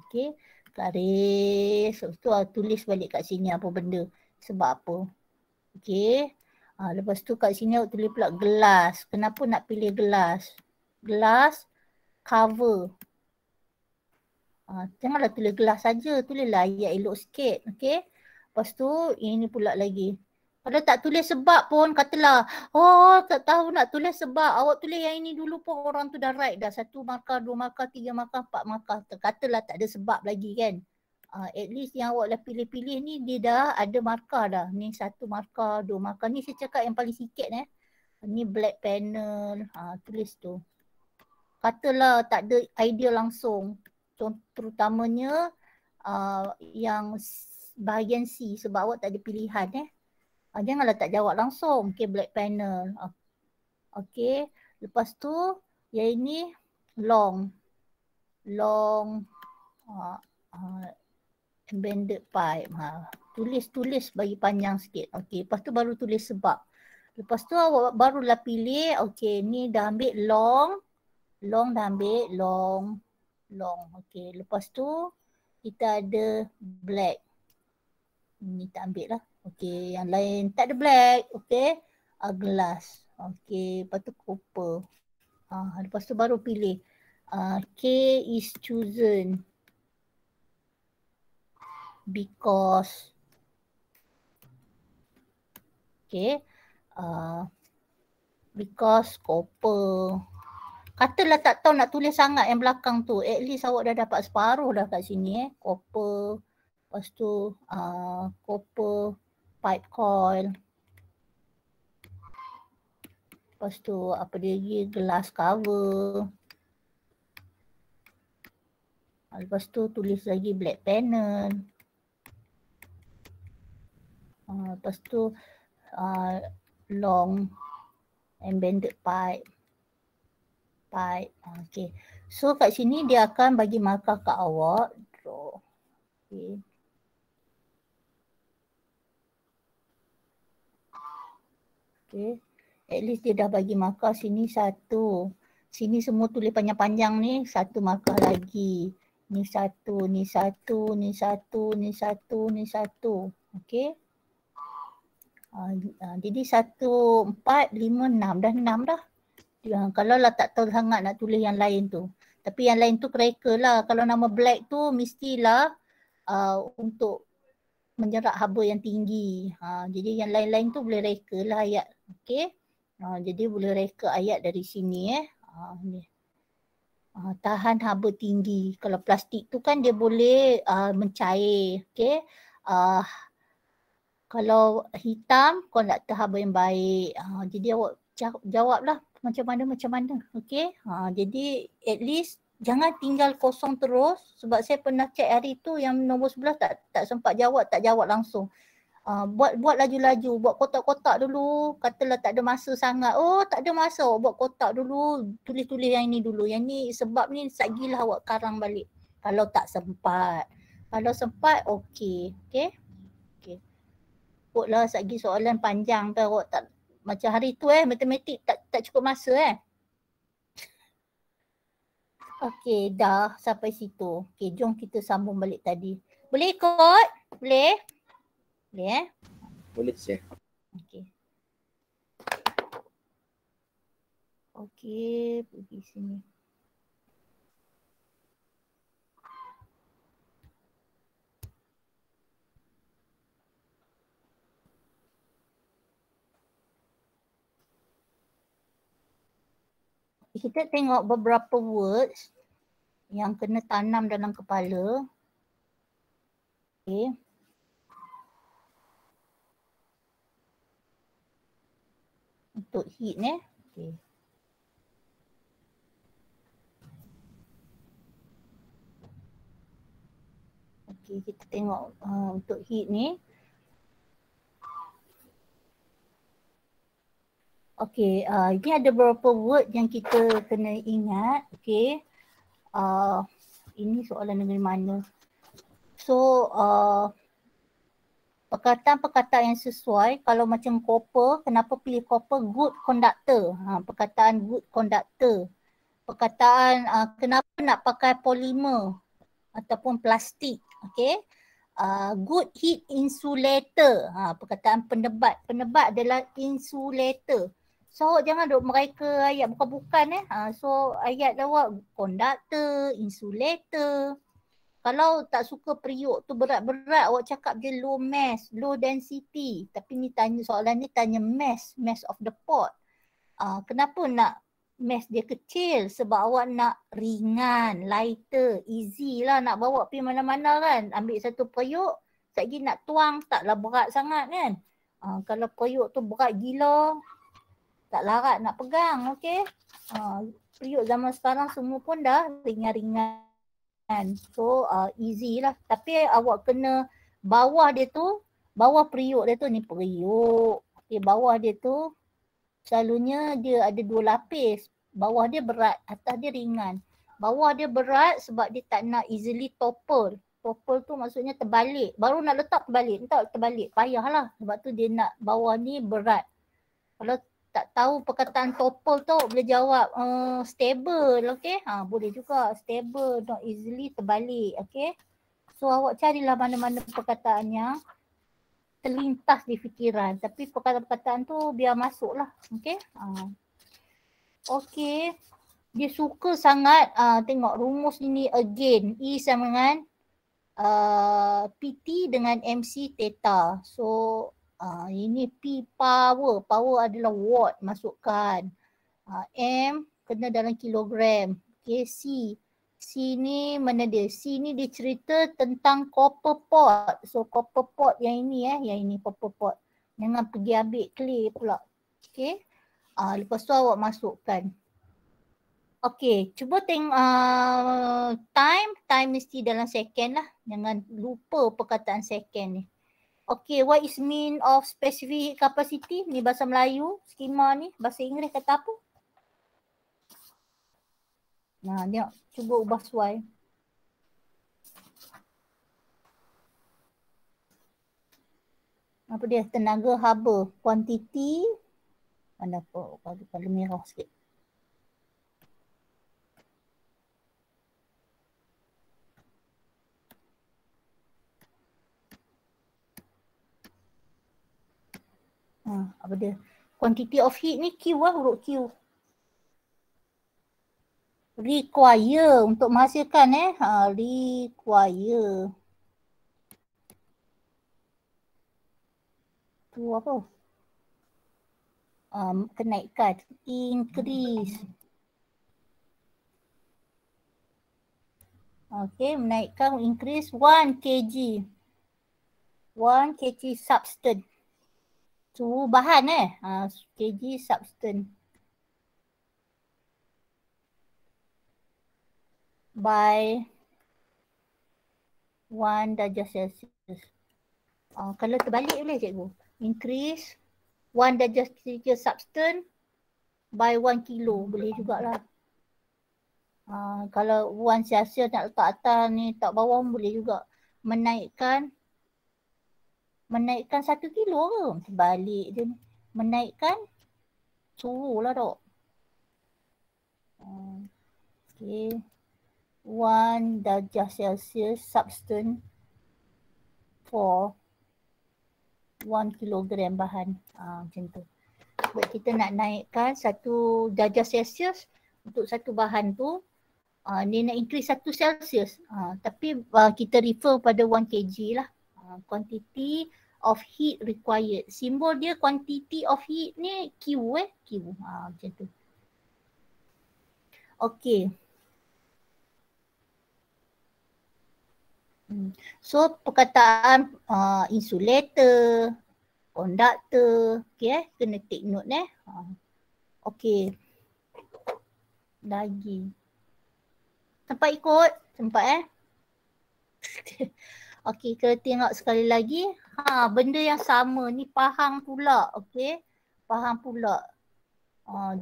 Okay. Garis. Lepas tu tulis balik kat sini apa benda. Sebab apa. Okay. Lepas tu kat sini awak tulis pula gelas. Kenapa nak pilih gelas? Gelas cover. Janganlah tulis gelas saja. Tulislah ayat elok sikit. Okay. Lepas tu ini pula lagi. Kalau tak tulis sebab pun katalah, oh tak tahu nak tulis sebab, awak tulis yang ini dulu pun orang tu dah write dah 1 markah, 2 markah, 3 markah, 4 markah. Katalah tak ada sebab lagi kan. At least yang awak dah pilih-pilih ni dia dah ada markah dah. Ni 1 markah, 2 markah. Ni saya cakap yang paling sikit Ni black panel, tulis tu. Katalah tak ada idea langsung. Terutamanya yang bahagian C sebab awak tak ada pilihan janganlah tak jawab langsung. Okay, black panel. Okay, lepas tu yang ini long embedded pipe. Tulis bagi panjang sikit. Okay, lepas tu baru tulis sebab. Lepas tu awak barulah pilih, okay ni dah ambil long dah ambil long. Okay, lepas tu kita ada black. Ni tak ambil lah. Okay, yang lain tak ada black. Okay, gelas. Okay, lepas tu copper. Lepas tu baru pilih. K is chosen because. Okay, because copper. Katalah tak tahu nak tulis sangat yang belakang tu. At least awak dah dapat separuh dah kat sini copper. Lepas tu copper pipe coil. Lepas tu apa dia lagi, glass cover. Lepas tu tulis lagi black panel. Lepas tu long embedded pipe. Okay. So kat sini dia akan bagi markah kat awak. Draw. Okay. Okay. At least dia dah bagi markah sini 1. Sini semua tulis panjang-panjang ni 1 markah lagi. Ni 1, ni 1, ni 1, ni 1, ni 1. Okay. Jadi 1, 4, 5, 6. Dah 6 dah. Kalau lah tak tahu sangat nak tulis yang lain tu. Tapi yang lain tu kereka lah. Kalau nama black tu mestilah untuk menjerat haba yang tinggi. Jadi yang lain-lain tu boleh reka lah ayat. Okay. Jadi boleh reka ayat dari sini ni. Tahan haba tinggi. Kalau plastik tu kan dia boleh mencair. Okay. Kalau hitam kau nak terhaba yang baik. Jadi awak jawablah macam mana. Okay. Jadi at least jangan tinggal kosong terus. Sebab saya pernah cek hari tu yang nombor 11 tak sempat jawab, tak jawab langsung. Buat laju-laju, buat kotak-kotak dulu. Katalah tak ada masa sangat. Oh tak ada masa, buat kotak dulu. Tulis-tulis yang ini dulu. Yang ni sebab ni sagilah awak karang balik. Kalau tak sempat. Kalau sempat okey. Okay. Buatlah sagi soalan panjang tu awak tak. Macam hari tu matematik tak cukup masa Okey, dah sampai situ. Okey, jom kita sambung balik tadi. Boleh ikut? Boleh? Boleh Boleh saya. Okey. Okey, pergi sini. Kita tengok beberapa words yang kena tanam dalam kepala. Okey. Untuk heat Okey. Okay, kita tengok untuk heat ni. Okay, ini ada beberapa word yang kita kena ingat. Okay, ini soalan negeri mana. So, perkataan-perkataan yang sesuai, kalau macam copper, kenapa pilih copper? Good conductor. Perkataan good conductor. Perkataan kenapa nak pakai polimer ataupun plastik. Okay. Good heat insulator. Perkataan penebat. Penebat adalah insulator. So awak jangan duk mereka ayat bukan-bukan So ayat awak conductor, insulator. Kalau tak suka periuk tu berat-berat, awak cakap je low mass, low density. Tapi ni tanya soalan ni tanya mass of the pot. Kenapa nak mass dia kecil? Sebab awak nak ringan, lighter, easy lah nak bawa pergi mana-mana kan. Ambil satu periuk, sekejap nak tuang, taklah berat sangat kan. Kalau periuk tu berat gila, tak larat nak pegang, okay. Periuk zaman sekarang semua pun dah ringan-ringan. So easy lah. Tapi awak kena bawah dia tu, bawah periuk dia tu ni periuk. Okay, bawah dia tu selalunya dia ada 2 lapis. Bawah dia berat, atas dia ringan. Bawah dia berat sebab dia tak nak easily topple. Topple tu maksudnya terbalik. Baru nak letak terbalik. Payahlah. Sebab tu dia nak bawah ni berat. Kalau tak tahu perkataan topple tu boleh jawab stable, okay. Boleh juga stable, not easily terbalik, okay. So awak carilah mana-mana perkataan yang terlintas di fikiran. Tapi perkataan-perkataan tu biar masuk lah, okay. Okay. Dia suka sangat, tengok rumus ini again. E sama dengan PT dengan MC theta. So ini P power. Power adalah watt, masukkan. M kena dalam kilogram. Okay, C. C ni mana dia? C ni dia cerita tentang copper pot. So copper pot yang ini copper pot. Jangan pergi ambil clay pula. Okay. Lepas tu awak masukkan. Okay, cuba tengok time mesti dalam second lah. Jangan lupa perkataan second ni. Okay, what is mean of specific capacity? Ni bahasa Melayu, skema ni. Bahasa Inggeris kata apa? Nah, tengok. Cuba ubah suai. Apa dia? Tenaga haba. Quantity. Mana apa? Kalau merah sikit. Apa dia? Quantity of heat ni Q lah, huruf Q. Require untuk menghasilkan require. Tu apa? Kenaikan. Increase. Okay, menaikkan, increase 1 kg. 1 kg substance. Suhu bahan kg substance. By 1 darjah Celsius. Kalau terbalik boleh cikgu. Increase 1 darjah Celsius substance by 1 kilo. Boleh jugalah. Kalau 1 Celsius nak letak atas ni, tak bawah boleh juga. Menaikkan 1 kilo ke? Terbalik dia ni. Menaikkan suhu lah dok. Okay. 1 darjah Celsius substance for 1 kilogram bahan. Macam tu. Sebab kita nak naikkan 1 darjah Celsius untuk satu bahan tu. Dia nak increase 1 Celsius. Tapi kita refer pada 1 kg lah. Quantity of heat required. Simbol dia quantity of heat ni Q Q. Macam tu. Okay. So perkataan insulator, conductor, okay, kena take note Okay. Lagi. Sempat ikut? Sempat Okey, kita tengok sekali lagi. Benda yang sama ni Pahang pula. Okey. Pahang pula.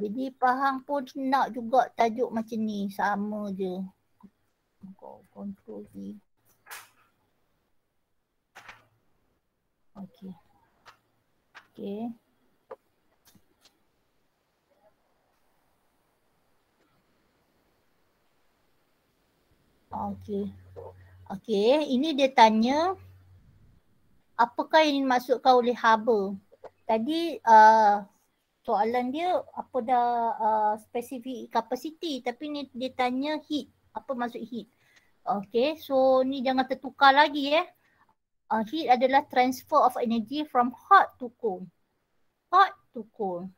Jadi Pahang pun nak juga tajuk macam ni. Sama je. Control V. Okey. Okey. Okey. Okey, ini dia tanya apakah yang dimaksudkan oleh haba. Tadi soalan dia apa dah specific capacity, tapi ni dia tanya heat. Apa maksud heat? Okey, so ni jangan tertukar lagi heat adalah transfer of energy from hot to cold. Hot to cold.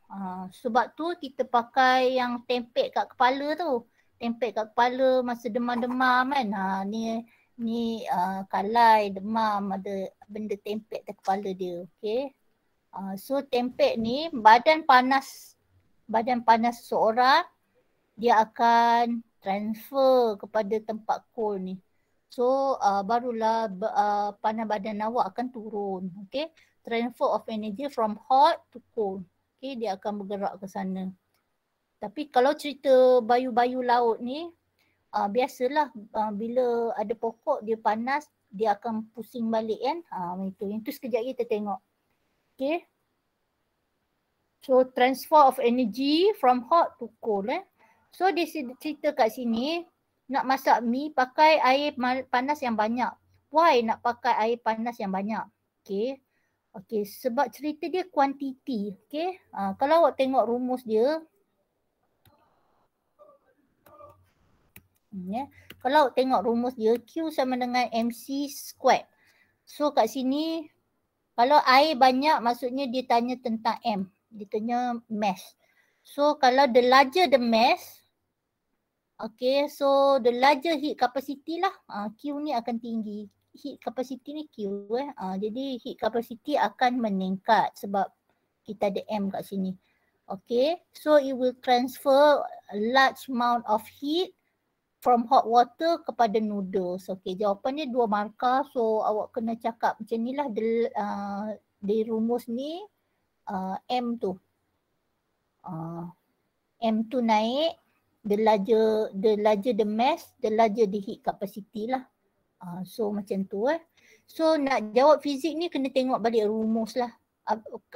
Sebab tu kita pakai yang tempek kat kepala tu. Tempek kat kepala masa demam-demam kan. Ni kalai, demam, ada benda tempek kat kepala dia. Okay. So tempek ni badan panas seseorang dia akan transfer kepada tempat cold ni. So barulah panas badan awak akan turun. Okay. Transfer of energy from hot to cold. Okay, dia akan bergerak ke sana. Tapi kalau cerita bayu-bayu laut ni, biasalah bila ada pokok dia panas, dia akan pusing balik kan. Yang tu sekejap kita tengok. Okay. So transfer of energy from hot to cold. So dia cerita kat sini, nak masak mi pakai air panas yang banyak. Why nak pakai air panas yang banyak? Okay. Okay, sebab cerita dia kuantiti. Okay. Kalau awak tengok rumus dia, kalau awak tengok rumus dia, Q sama dengan MC squared. So kat sini, kalau air banyak maksudnya dia tanya tentang M. Dia tanya mass. So kalau the larger the mass, okay, so the larger heat capacity lah. Q ni akan tinggi. Heat capacity ni Q jadi heat capacity akan meningkat sebab kita ada M kat sini. Okay, so it will transfer a large amount of heat from hot water kepada noodles. Okay, jawapan dia 2 markah. So awak kena cakap macam ni lah di rumus ni M tu. M tu naik, the larger the mass, the larger the heat capacity lah. So macam tu So nak jawab fizik ni kena tengok balik rumus lah.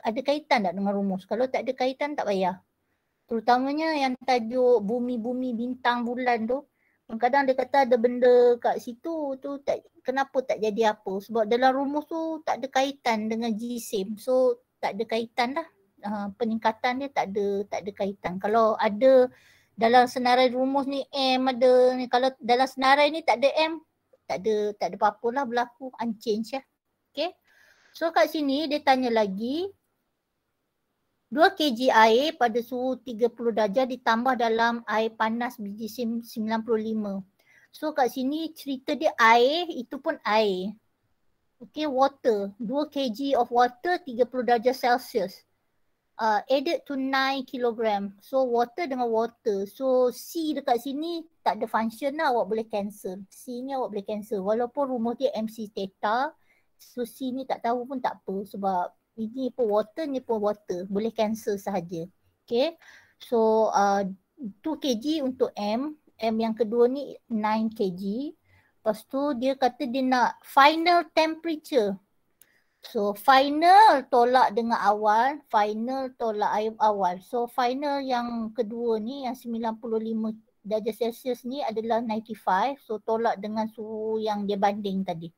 Ada kaitan tak dengan rumus? Kalau tak ada kaitan tak payah. Terutamanya yang tajuk bumi-bumi, bintang, bulan tu. Kadang-kadang dia kata ada benda kat situ tu kenapa tak jadi apa? Sebab dalam rumus tu tak ada kaitan dengan G-SIM. So tak ada kaitan lah. Peningkatan dia tak ada kaitan. Kalau ada dalam senarai rumus ni M ada ni, kalau dalam senarai ni tak ada M, tak ada apa-apa lah berlaku, unchanged lah. Okay. So kat sini dia tanya lagi 2 kg air pada suhu 30 darjah ditambah dalam air panas biji SIM 95. So kat sini cerita dia air, itu pun air. Okay, water. 2 kg of water 30 darjah Celsius. Added to 9 kg. So water dengan water. So C dekat sini tak ada function lah, awak boleh cancel. C ni awak boleh cancel. Walaupun rumus dia MC theta. So C ni tak tahu pun tak apa sebab ini pun water, ni pun water. Boleh cancel sahaja. Okay. So 2 kg untuk M. M yang kedua ni 9 kg. Lepas tu dia kata dia nak final temperature. So final tolak dengan awal, final tolak awal. So final yang kedua ni yang 95 darjah Celsius ni adalah 95. So tolak dengan suhu yang dia banding tadi.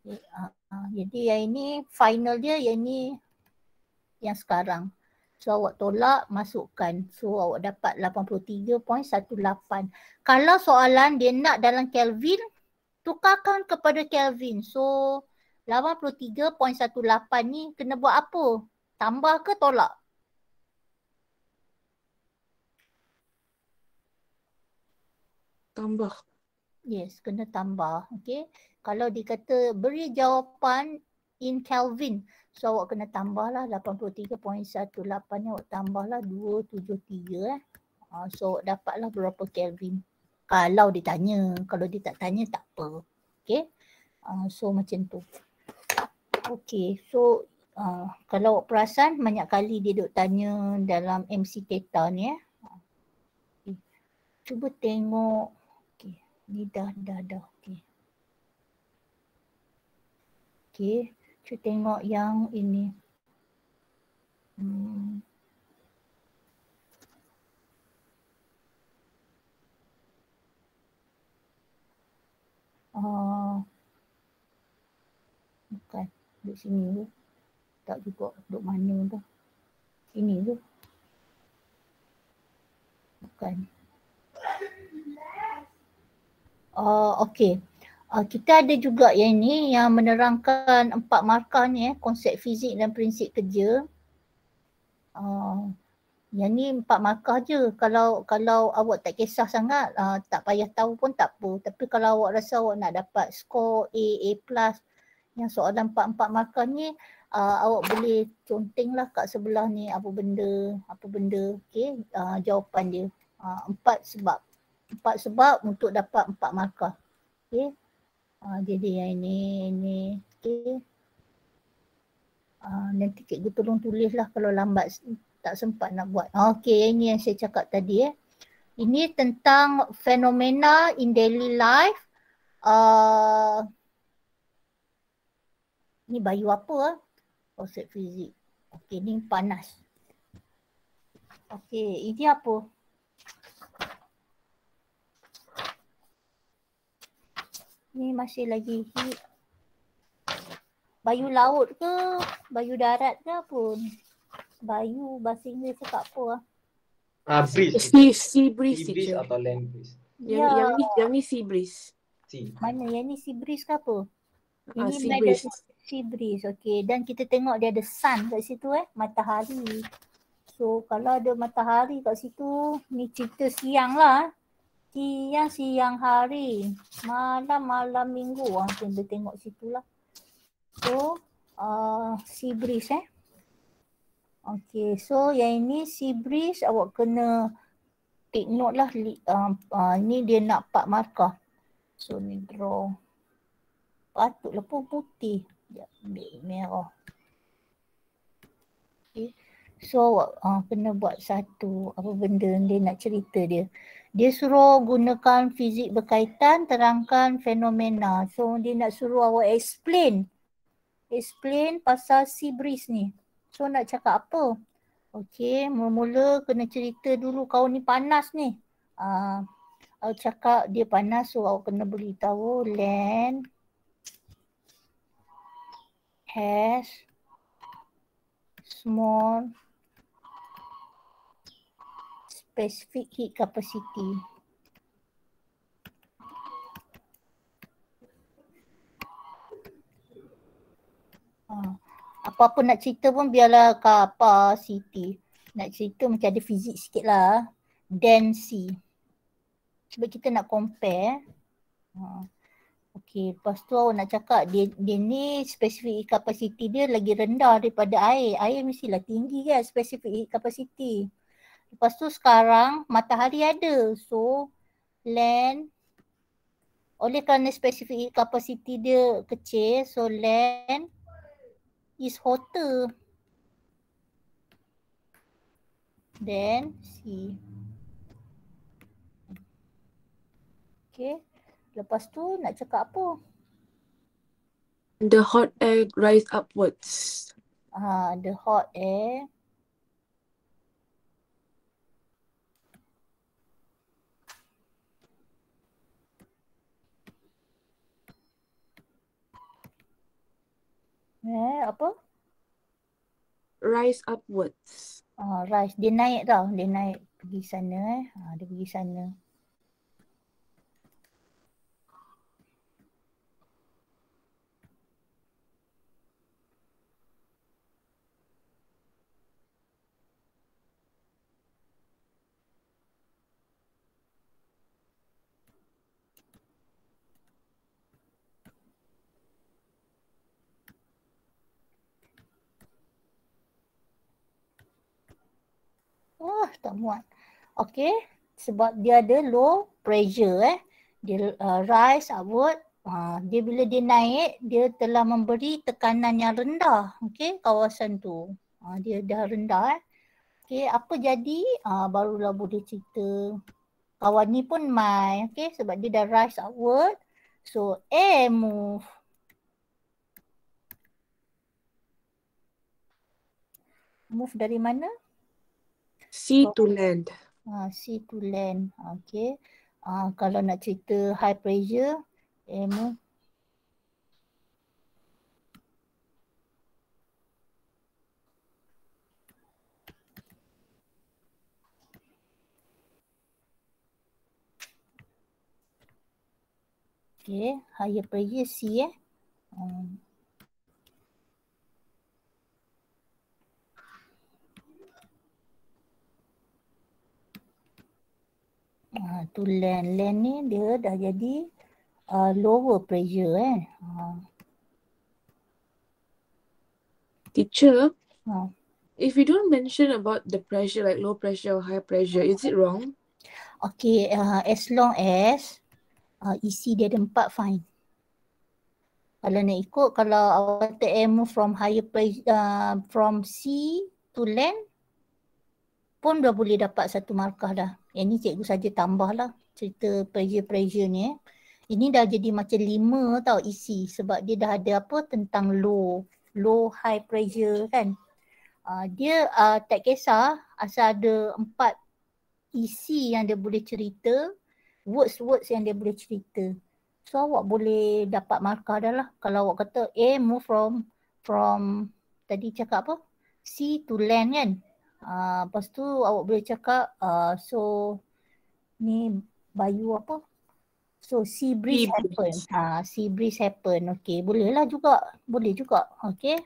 Okay. Jadi yang ini final dia, yang ini yang sekarang. So awak tolak, masukkan. So awak dapat 83.18. Kalau soalan dia nak dalam Kelvin, tukarkan kepada Kelvin. So 83.18 ni kena buat apa? Tambah ke tolak? Tambah. Yes, kena tambah. Okay. Kalau dikata beri jawapan in Kelvin, so awak kena tambah lah 83.18 ni awak tambah lah 273 So awak dapatlah berapa Kelvin. Kalau ditanya, kalau dia tak tanya tak apa. Okay. So macam tu. Okay, so kalau awak perasan banyak kali dia duk tanya dalam MC theta ni Okay. Cuba tengok. Okay, ni dah. Okay. Okay, cuba tengok yang ini. Bukan, duduk sini ke? Tak juga, duduk mana tu? Sini ke? Bukan. Okay. Kita ada juga yang ni yang menerangkan 4 markah ni konsep fizik dan prinsip kerja. Yang ni 4 markah je. Kalau awak tak kisah sangat, tak payah tahu pun tak apa. Tapi kalau awak rasa awak nak dapat skor A+, yang soalan 4 markah ni, awak boleh conteng lah kat sebelah ni apa benda. Okay, jawapan dia. 4 sebab. 4 sebab untuk dapat 4 markah. Okay. Jadi yang ini. Okay. Nanti cikgu tolong tulis lah kalau lambat tak sempat nak buat. Okay, ini yang saya cakap tadi. Ini tentang fenomena in daily life. Ni bayu apa? Konsep fizik. Okay, ni panas. Okay, ini apa? Ni masih lagi heat. Bayu laut ke? Bayu darat ke apa? Bayu bahasa Inggeris cakap apa? Breeze. Sea breeze, Sea breeze teacher. atau land breeze? Yang ni sea breeze. Mana? Yang ni sea breeze ke apa? Ini Sea breeze. Sea breeze. Okay. Dan kita tengok dia ada sun kat situ matahari. So kalau ada matahari kat situ, ni cerita siang lah. Siang hari. Malam minggu. Kita tengok situ lah. So sea breeze Okay, so yang ini sea breeze awak kena take note lah. Ni dia nak 4 markah. So ni draw. Patutlah pun putih. Sekejap ambil merah. Okay. So kena buat satu apa benda dia nak cerita dia. Dia suruh gunakan fizik berkaitan, terangkan fenomena. So dia nak suruh awak explain pasal sea breeze ni. So nak cakap apa? Okay, mula-mula kena cerita dulu kau ni panas ni. Awak cakap dia panas, so awak kena beritahu land has small specific heat capacity. Apa-apa nak cerita pun biarlah capacity. Nak cerita macam ada fizik sikit lah. Density. Sebab kita nak compare. Okay, lepas tu awak nak cakap dia ni specific capacity dia lagi rendah daripada air. Air mestilah tinggi kan specific capacity. Lepas tu sekarang matahari ada. So land, oleh kerana specific capacity dia kecil, so land is hotter than sea. Okay. Lepas tu nak cakap apa? The hot air rise upwards. The hot air apa? Rise upwards. Rise. Dia naik tau. Dia naik pergi sana. Dia pergi sana. Tak muat. Okay. Sebab dia ada low pressure. Dia rise upward. Dia bila dia naik, dia telah memberi tekanan yang rendah, okey, kawasan tu. Dia dah rendah. Okey, apa jadi? Barulah boleh cerita. Kawan ni pun mai, okey, sebab dia dah rise upward. So air move. Move dari mana? Sea to land. Sea to land. Okey. Kalau nak cerita high pressure, air move. Okay, higher pressure C tu land ni dia dah jadi lower pressure Teacher, if you don't mention about the pressure like low pressure or high pressure, is it wrong? Okay, as long as isi dia ada 4 fine. Kalau nak ikut, kalau awak kata air move from higher pressure, from sea to land pun dah boleh dapat 1 markah dah. Yang ni cikgu saja tambah lah cerita pressure ni. Ini dah jadi macam 5 tau isi sebab dia dah ada apa tentang low high pressure kan. Dia tak kisah asal ada 4 isi yang dia boleh cerita, words yang dia boleh cerita. So awak boleh dapat markah dah lah. Kalau awak kata move from tadi cakap apa? Sea to land kan. Lepas tu awak boleh cakap so ni Bayu apa? So sea breeze happen. Sea breeze happen. Okay, boleh lah juga. Boleh juga. Okay.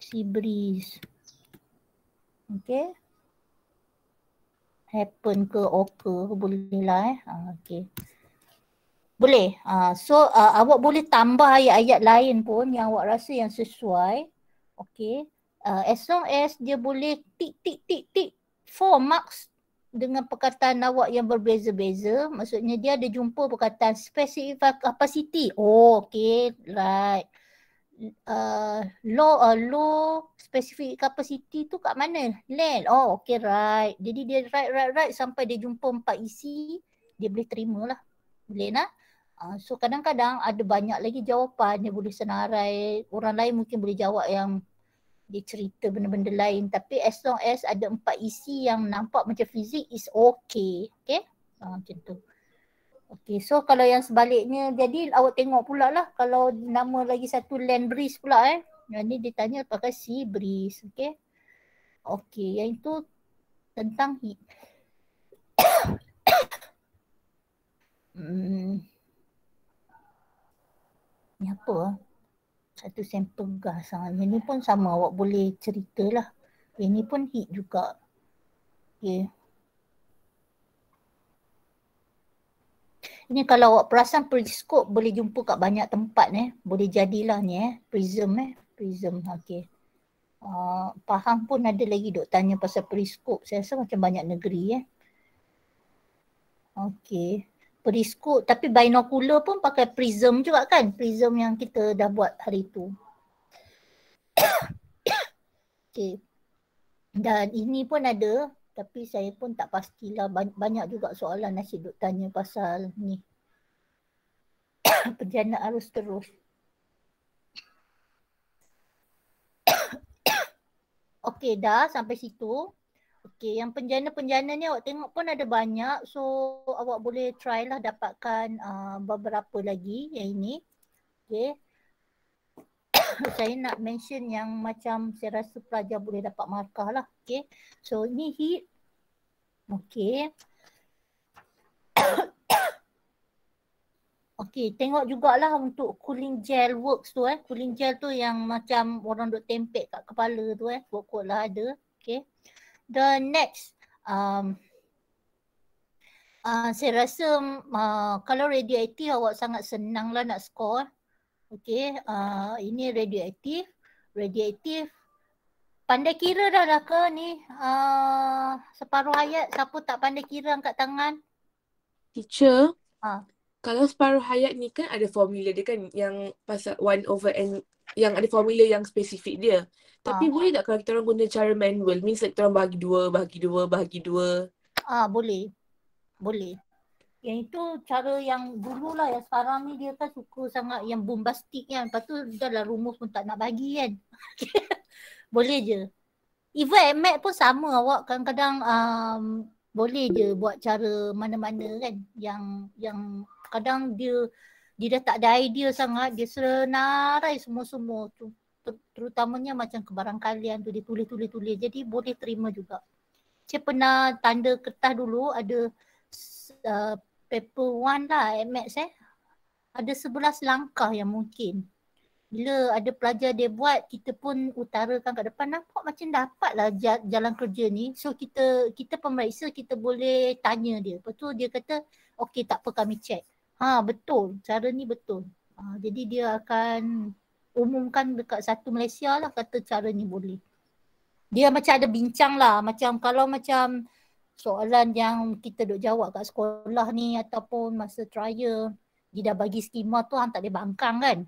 Sea breeze. Okay. Happen ke occur boleh lah okay. Boleh. So awak boleh tambah ayat-ayat lain pun yang awak rasa yang sesuai. Okay. As long as dia boleh tik 4 marks dengan perkataan awak yang berbeza-beza. Maksudnya dia ada jumpa perkataan specific capacity. Oh, okay. Right. Low specific capacity tu kat mana? Land. Oh, okay, right. Jadi dia right sampai dia jumpa 4 isi, dia boleh terima lah. Boleh nak? So kadang-kadang ada banyak lagi jawapan, dia boleh senarai. Orang lain mungkin boleh jawab yang dia cerita benda-benda lain. Tapi as long as ada 4 isi yang nampak macam fizik, is okay. Okay? Macam tu. Okay, so kalau yang sebaliknya, jadi awak tengok pula lah kalau nama lagi satu land breeze pula Yang ni dia tanya pakai sea breeze, okay. Okay, yang itu tentang heat. Ni apa? Satu sampel gas. Yang ni pun sama, awak boleh ceritalah. Yang ni pun heat juga. Okay. Ini kalau awak perasan periskop boleh jumpa kat banyak tempat boleh jadilah ni prism prism. Okey. Faham pun ada lagi duk tanya pasal periskop. Saya rasa macam banyak negeri Okey. Periskop tapi binocular pun pakai prism juga kan? Prism yang kita dah buat hari tu. Okey. Dan ini pun ada tapi saya pun tak pastilah, banyak juga soalan Nasyid duk tanya pasal ni. Penjana arus terus. Okey, dah sampai situ. Okey, yang penjana-penjana ni awak tengok pun ada banyak. So awak boleh try lah dapatkan beberapa lagi yang ini. Okey. Saya nak mention yang macam saya rasa pelajar boleh dapat markah lah. Okay. So ni heat. Okay. Okay, tengok jugalah untuk cooling gel works tu Cooling gel tu yang macam orang duk tempek kat kepala tu Quote-quote lah ada. Okay. The next. Saya rasa kalau radioaktif awak sangat senang lah nak score. Okay, ini radioaktif. Radioaktif Pandai kira dah ke ni? Separuh ayat siapa tak pandai kira angkat tangan? Teacher, Ah. kalau separuh hayat ni kan ada formula dia kan yang pasal 1/n, yang ada formula yang spesifik dia. Tapi boleh tak kalau kita orang guna cara manual? Means like kita orang bahagi dua. Boleh. Boleh. Yang itu cara yang dulu lah, yang sekarang ni dia kan suka sangat yang bombastik kan. Lepas tu dah lah rumus pun tak nak bagi kan. Boleh je. Even AdMath pun sama, awak kadang-kadang boleh je buat cara mana-mana kan. Yang kadang dia dah tak ada idea sangat, dia senarai semua-semua tu. Terutamanya macam kebarangkalian tu dia tulis. Jadi boleh terima juga. Saya pernah tanda kertas dulu ada paper 1 lah AdMath ada 11 langkah yang mungkin. Bila ada pelajar dia buat, kita pun utarakan kat depan, nampak macam dapatlah jalan kerja ni. So kita pemeriksa, kita boleh tanya dia. Lepas tu dia kata, okey tak apa kami check. Betul, cara ni betul. Jadi dia akan umumkan dekat satu Malaysia lah, kata cara ni boleh. Dia macam ada bincang lah, macam kalau macam soalan yang kita duk jawab kat sekolah ni ataupun masa trial, dia dah bagi skema tu hang tak boleh bangkang kan.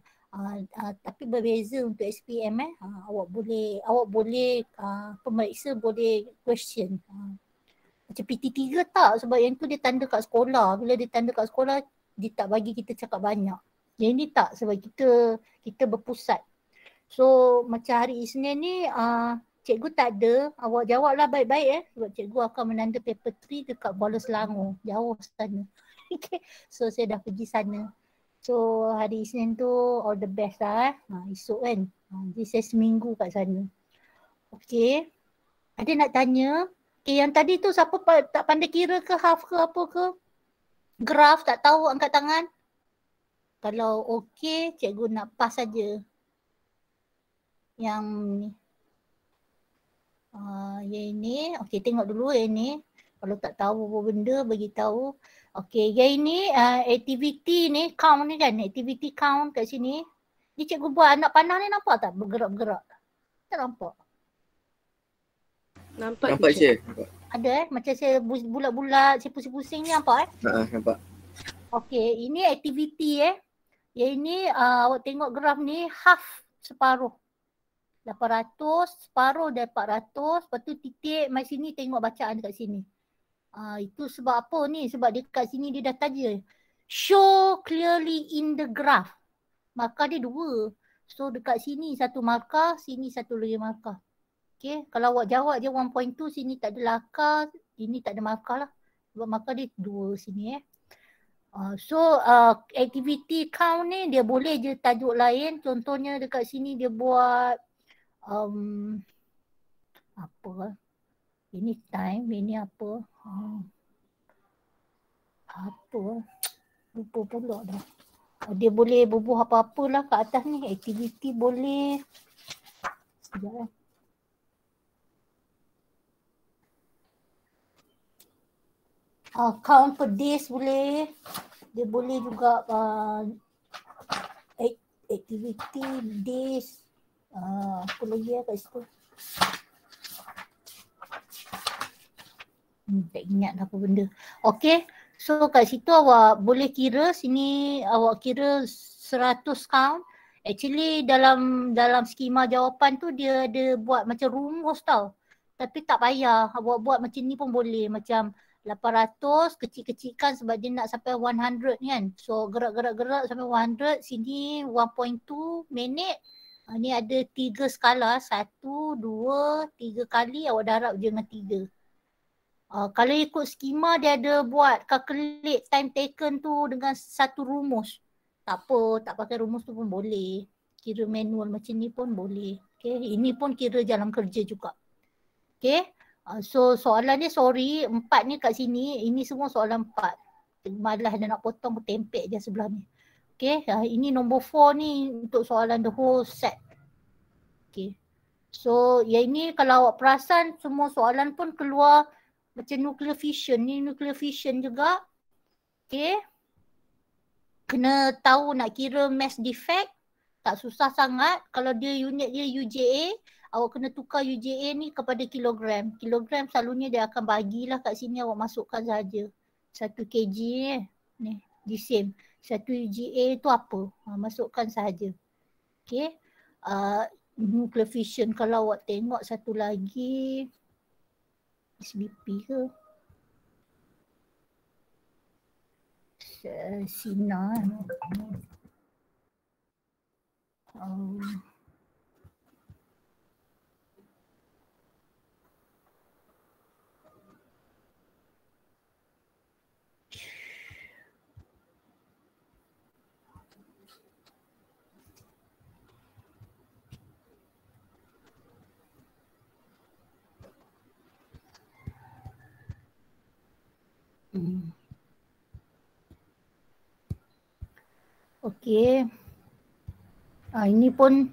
Tapi berbeza untuk SPM awak boleh pemeriksa boleh question. Macam PT3 tak, sebab yang tu dia tanda kat sekolah. Bila dia tanda kat sekolah, dia tak bagi kita cakap banyak. Yang ni tak, sebab kita berpusat. So macam hari Isnin ni cikgu tak ada, awak jawablah baik-baik sebab cikgu akan menanda paper 3 dekat Kuala Selangor, jauh sana. Okay. So saya dah pergi sana. So hari Isnin tu all the best lah esok kan. Jadi saya seminggu kat sana. Okay. Ada nak tanya? Okay, yang tadi tu siapa tak pandai kira ke half ke apa ke? Graf tak tahu angkat tangan? Kalau okay, cikgu nak pass saja. Yang ni. Yang ini. Okay, tengok dulu yang ni. Kalau tak tahu apa benda, bagi tahu. Okay, yang ini activity ni, count ni kan, activity count kat sini. Ni cikgu buat anak panah ni nampak tak bergerak-gerak? Tak nampak? Nampak je. Ada macam saya bulat-bulat, saya pusing-pusing ni nampak Nampak. Okay, ini activity Yang ini awak tengok graf ni half separuh. 800, separuh dari 400, lepas tu titik mai sini tengok bacaan dekat sini. Itu sebab apa ni? Sebab dekat sini dia dah tanya. Show clearly in the graph. Markah dia 2. So dekat sini satu markah, sini satu lagi markah. Okay, kalau awak jawab je 1.2, sini tak ada markah, ini tak ada markah lah. Sebab markah dia 2 sini So activity count ni dia boleh je tajuk lain. Contohnya dekat sini dia buat apa? Ini time, ini apa? Apa? Lupa pula dah. Dia boleh bubuh apa-apalah kat atas ni. Activity boleh. Sekejap count per days boleh. Dia boleh juga activity days. Apa lagi kat situ? Tak ingat apa benda. Okay. So kat situ awak boleh kira. Sini awak kira 100 count. Actually dalam skema jawapan tu dia ada buat macam rumus tau. Tapi tak payah. Awak buat macam ni pun boleh. Macam 800 kecil-kecilkan sebab dia nak sampai 100 kan. So gerak-gerak sampai 100. Sini 1.2 minit. Ni ada 3 skala. 1, 2, 3 kali awak darab je dengan 3. Kalau ikut skema dia ada buat calculate time taken tu dengan satu rumus. Tak apa, tak pakai rumus tu pun boleh. Kira manual macam ni pun boleh. Okay, ini pun kira jalan kerja juga. Okay, so soalan ni sorry, 4 ni kat sini, ini semua soalan 4. Malas dah nak potong, tempek je sebelah ni. Okay, ini nombor 4 ni untuk soalan the whole set. Okay, so yang ini kalau awak perasan semua soalan pun keluar macam nuclear fission. Ni nuclear fission juga. Okay. Kena tahu nak kira mass defect. Tak susah sangat. Kalau dia unit dia UJA, awak kena tukar UJA ni kepada kilogram. Kilogram selalunya dia akan bagilah kat sini, awak masukkan saja. 1 kg ni di same. 1 UJA tu apa? Masukkan saja. Okay. Nuclear fission, kalau awak tengok satu lagi SBP ke? Sina. Okey. Ini pun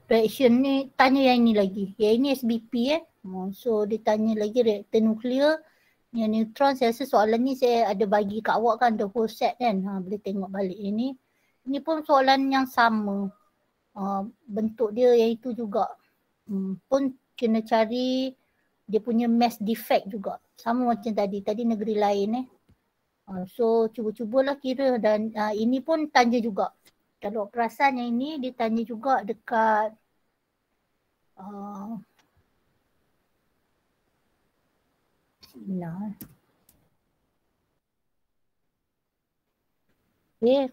reaction ni, tanya yang ini lagi. Yang ini SBP So dia tanya lagi reaktor nuklear yang neutron. Saya rasa soalan ni saya ada bagi kat awak kan, the whole set kan. Boleh tengok balik ini. Ini pun soalan yang sama. Bentuk dia yang itu juga. Pun kena cari dia punya mass defect juga. Sama macam tadi. Tadi negeri lain So cuba-cubalah kira dan ini pun tanya juga. Kalau perasan yang ini dia tanya juga dekat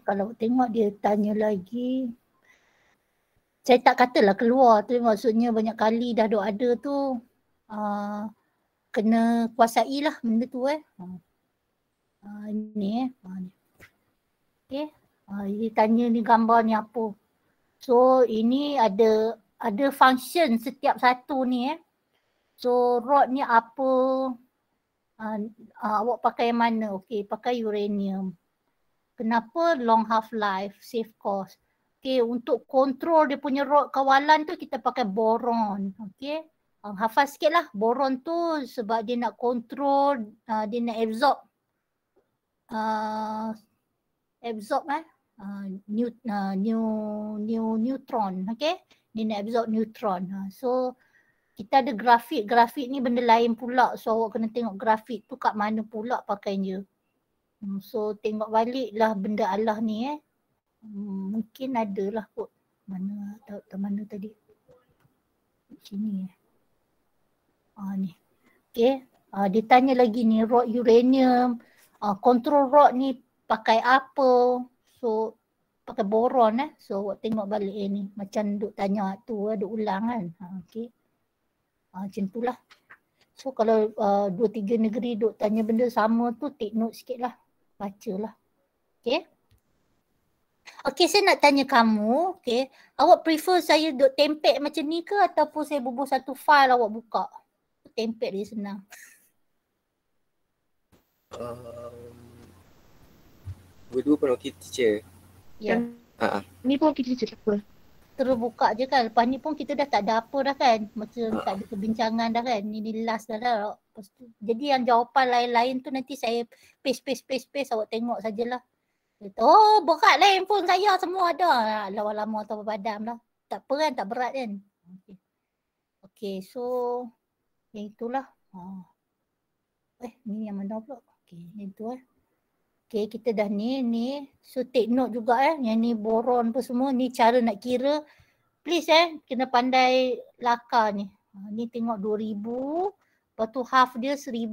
kalau tengok dia tanya lagi. Saya tak katalah keluar tu, maksudnya banyak kali dah duk ada tu. Kena kuasai lah benda tu Ini Okay. Dia tanya ni gambar ni apa. So ini ada function setiap satu ni So rod ni apa, awak pakai yang mana? Okay, pakai uranium. Kenapa long half life, safe cost? Okay, untuk kontrol dia punya rod kawalan tu kita pakai boron. Okay, hafal sikit lah. Boron tu sebab dia nak kontrol, dia nak absorb neutron. Okay, dia nak absorb neutron. So kita ada grafik. Grafik ni benda lain pula. So awak kena tengok grafik tu kat mana pula pakainya. So tengok balik lah benda Allah ni mungkin ada lah kot. Mana tadi? Sini ni. Okay. Dia tanya lagi ni rod uranium. Control rod ni pakai apa? So pakai boron So awak tengok balik ni. Macam duk tanya tu duk ulang kan. Okay. Macam tu lah. So kalau 2-3 negeri duk tanya benda sama tu, take note sikit lah. Bacalah. Okay. Okay, saya nak tanya kamu. Okay. Awak prefer saya duk tempek macam ni ke ataupun saya bubuh satu file awak buka? Tempek dia senang. Dua-dua pun okey teacher. Ya. Ni pun kita cakap. Terus buka je kan. Lepas ni pun kita dah tak ada apa dah kan. Macam tak ada perbincangan dah kan. Ni last dah dah. Jadi yang jawapan lain-lain tu nanti saya paste awak tengok sajalah. Oh berat lah handphone saya semua ada. Lama-lama atau padam lah. Tak apa kan, tak berat kan. Okay, so yang itulah. Ni yang mana pula? Okay, yang tu Okay, kita dah ni. So take note juga yang ni boron apa semua. Ni cara nak kira. Please kena pandai laka ni. Ni tengok 2000. Lepas tu half dia 1000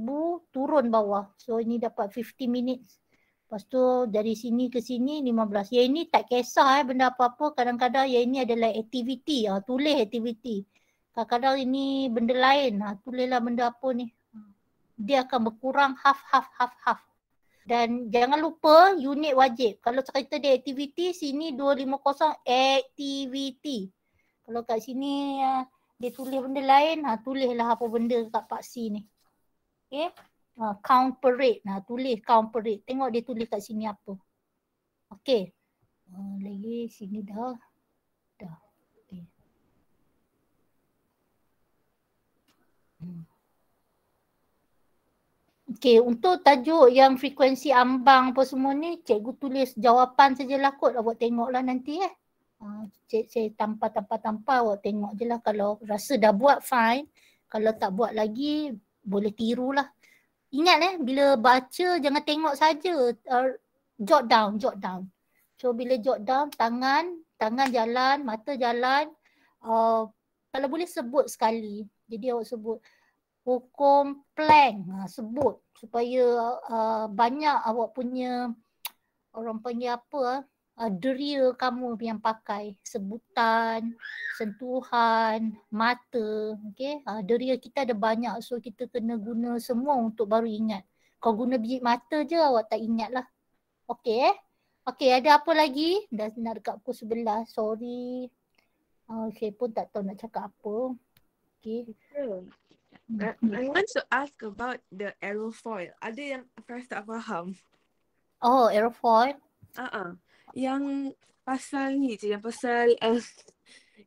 turun bawah. So ini dapat 50 minutes. Lepas tu dari sini ke sini 15. Yang ini tak kisah benda apa-apa. Kadang-kadang yang ini adalah aktiviti. Tulis aktiviti. Kadang-kadang ini benda lain. Tulislah benda apa ni. Dia akan berkurang half. Dan jangan lupa unit wajib. Kalau cerita dia aktiviti, sini 250 aktiviti. Kalau kat sini dia tulis benda lain, tulislah apa benda kat Pak C ni. Okay. Count per rate. Tulis count per rate. Tengok dia tulis kat sini apa. Okay. Lagi sini dah. Okay. Okay, untuk tajuk yang frekuensi ambang apa semua ni, cikgu tulis jawapan sajalah kot. Awak tengoklah nanti Saya tampar awak tengok je lah. Kalau rasa dah buat fine. Kalau tak buat lagi boleh tirulah. Ingat bila baca jangan tengok saja. Jot down. So bila jot down tangan jalan, mata jalan. Kalau boleh sebut sekali. Jadi awak sebut hukum plank. Sebut supaya banyak awak punya orang panggil apa deria kamu yang pakai sebutan, sentuhan, mata, okey. Deria kita ada banyak so kita kena guna semua untuk baru ingat. Kau guna biji mata je awak tak ingat lah. Okey Okey, ada apa lagi? Dah nak dekat pukul 11. Sorry. Saya pun tak tahu nak cakap apa. Okey. I want to ask about the aerofoil. Ada yang Faraz tak faham. Oh, aerofoil. Yang pasal ni je, yang pasal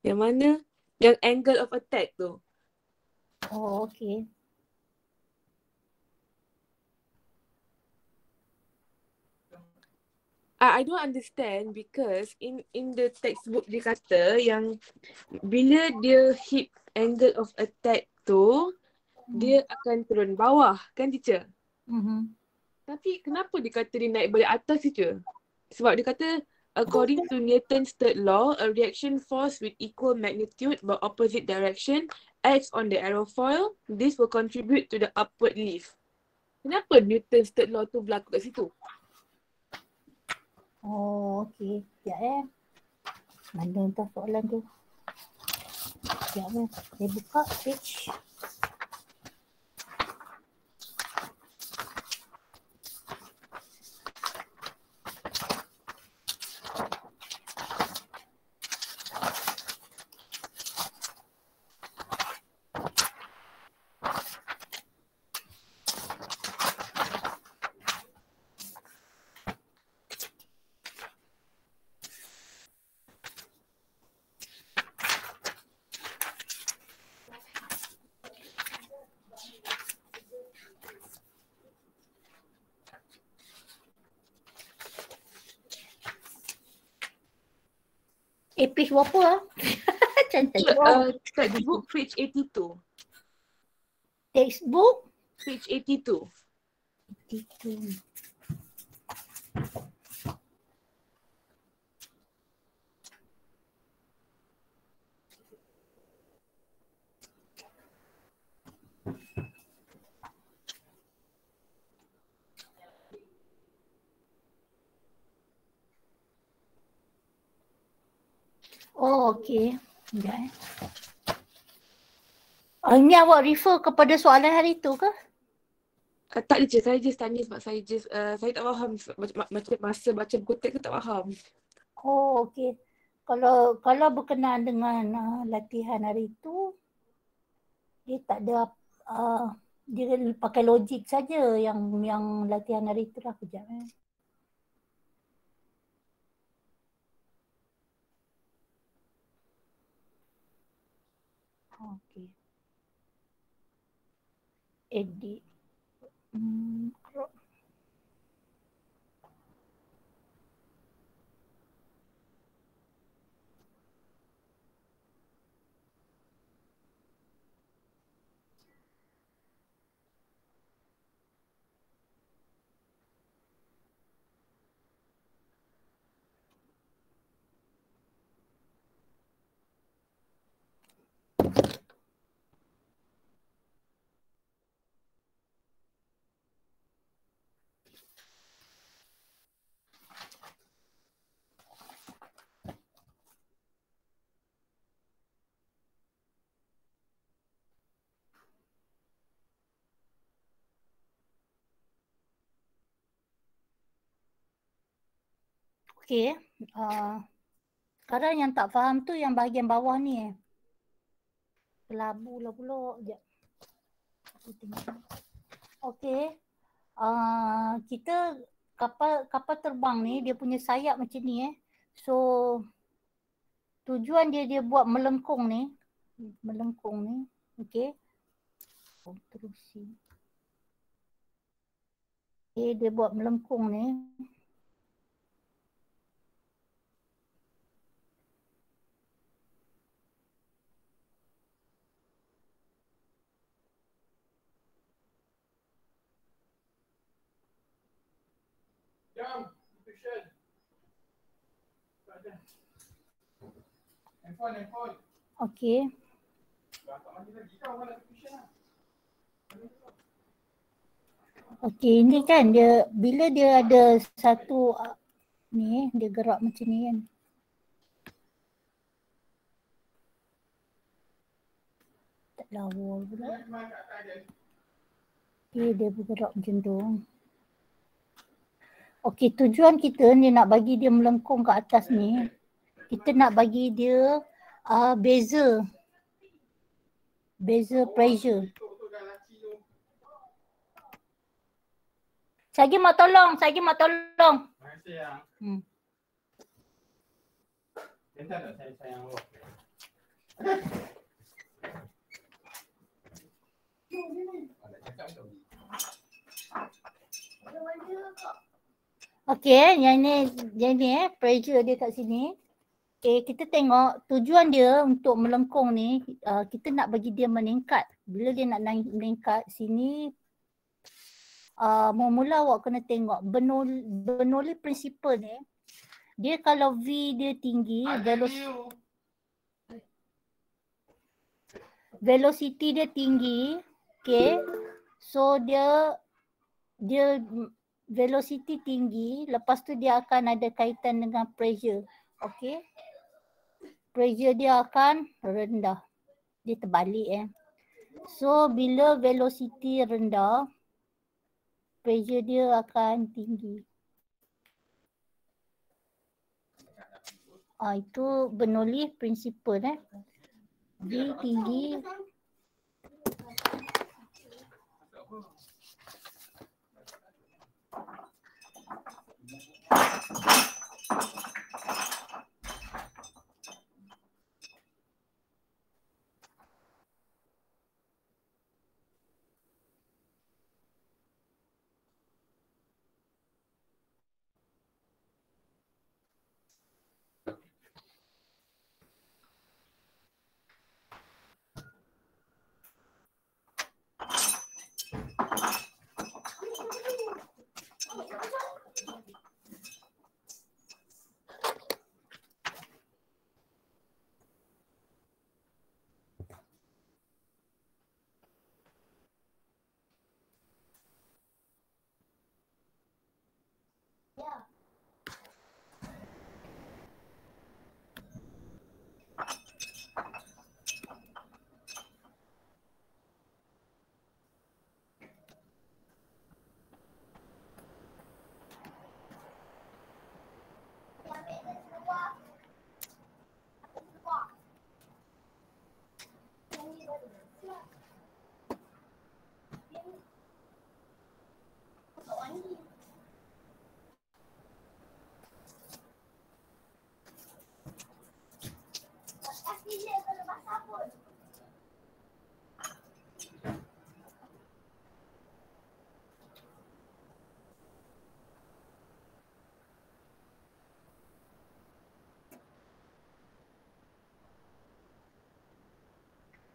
yang mana? Yang angle of attack tu. Oh, okey. I don't understand because in the textbook dia kata yang bila dia hit angle of attack tu dia akan turun bawah kan teacher? Tapi kenapa dia kata dia naik balik atas teacher? Sebab dia kata according to Newton's third law, a reaction force with equal magnitude but opposite direction acts on the aerofoil. This will contribute to the upward lift. Kenapa Newton's third law tu berlaku kat situ? Oh, okey. Sekejap Mana entah soalan tu. Sekejap saya buka page. Page berapa Cantik. Textbook page 82. Textbook Page 82. itu. Oh, okey. Sekejap ini awak refer kepada soalan hari tu ke? Tak je, saya just tanya sebab saya tak faham macam masa baca buku teks tu tak faham. Oh, okey. Kalau berkenaan dengan latihan hari tu, dia tak ada dia pakai logik saja yang latihan hari tu lah. Kejap Okey. Edit. Okey. Sekarang yang tak faham tu yang bahagian bawah ni Kelabu lah pula. Sekejap. Okey. Kita kapal terbang ni dia punya sayap macam ni So tujuan dia buat melengkung ni. Okey. Terusi. Dia buat melengkung ni. Okey. Okey, ini kan dia bila dia ada satu ni dia gerak macam ni kan. Tak lawa pula. Okey, dia bergerak macam tu. Okey, tujuan kita ni nak bagi dia melengkung ke atas ni. Kita nak bagi dia beza pressure. Saya mau tolong. Terima kasih ya. Bentar tak saya sayang awak. Okey, yang ni pressure dia kat sini. Okey, kita tengok tujuan dia untuk melengkung ni, kita nak bagi dia meningkat. Bila dia nak naik meningkat sini, mula-mula awak kena tengok Bernoulli principle ni, dia kalau V dia tinggi, velocity dia tinggi, okay. So dia velocity tinggi, lepas tu dia akan ada kaitan dengan pressure, okay. Pressure dia akan rendah. Dia terbalik So bila velocity rendah, pressure dia akan tinggi. Itu Bernoulli principle V tinggi.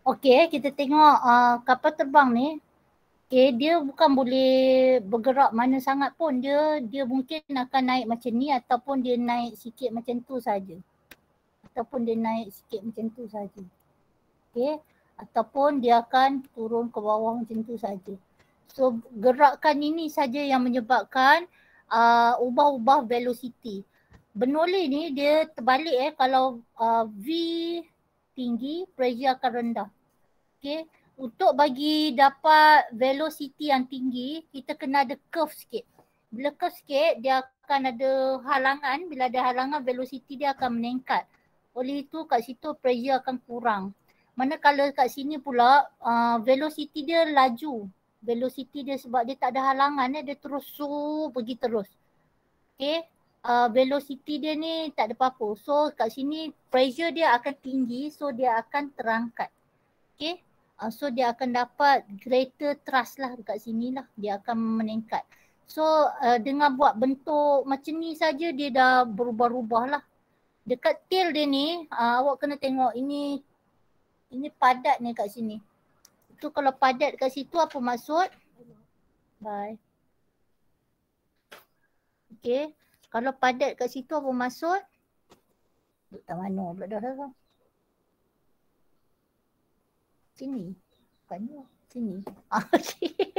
Okey, kita tengok kapal terbang ni. Okey, dia bukan boleh bergerak mana sangat pun. Dia mungkin akan naik macam ni ataupun dia naik sikit macam tu saja. Okey, ataupun dia akan turun ke bawah macam tu saja. So gerakan ini saja yang menyebabkan ubah-ubah velocity. Bernoulli ni dia terbalik kalau V tinggi, pressure akan rendah. Okay. Untuk bagi dapat velocity yang tinggi, kita kena ada curve sikit. Bila curve sikit, dia akan ada halangan. Bila ada halangan, velocity dia akan meningkat. Oleh itu kat situ pressure akan kurang. Manakala kat sini pula, velocity dia laju. Velocity dia sebab dia tak ada halangan, dia terus pergi terus. Okay. Velocity dia ni tak ada apa-apa. So kat sini pressure dia akan tinggi, so dia akan terangkat. Okay. So dia akan dapat greater thrust lah dekat sini lah. Dia akan meningkat. So dengan buat bentuk macam ni saja dia dah berubah-ubah lah. Dekat tail dia ni awak kena tengok ini padat ni kat sini. Itu kalau padat kat situ apa maksud? Bye. Okay. Kalau padat kat situ apa maksud? Duduk tak mana pula dah. Sini. Bukan ni. Sini. Okay.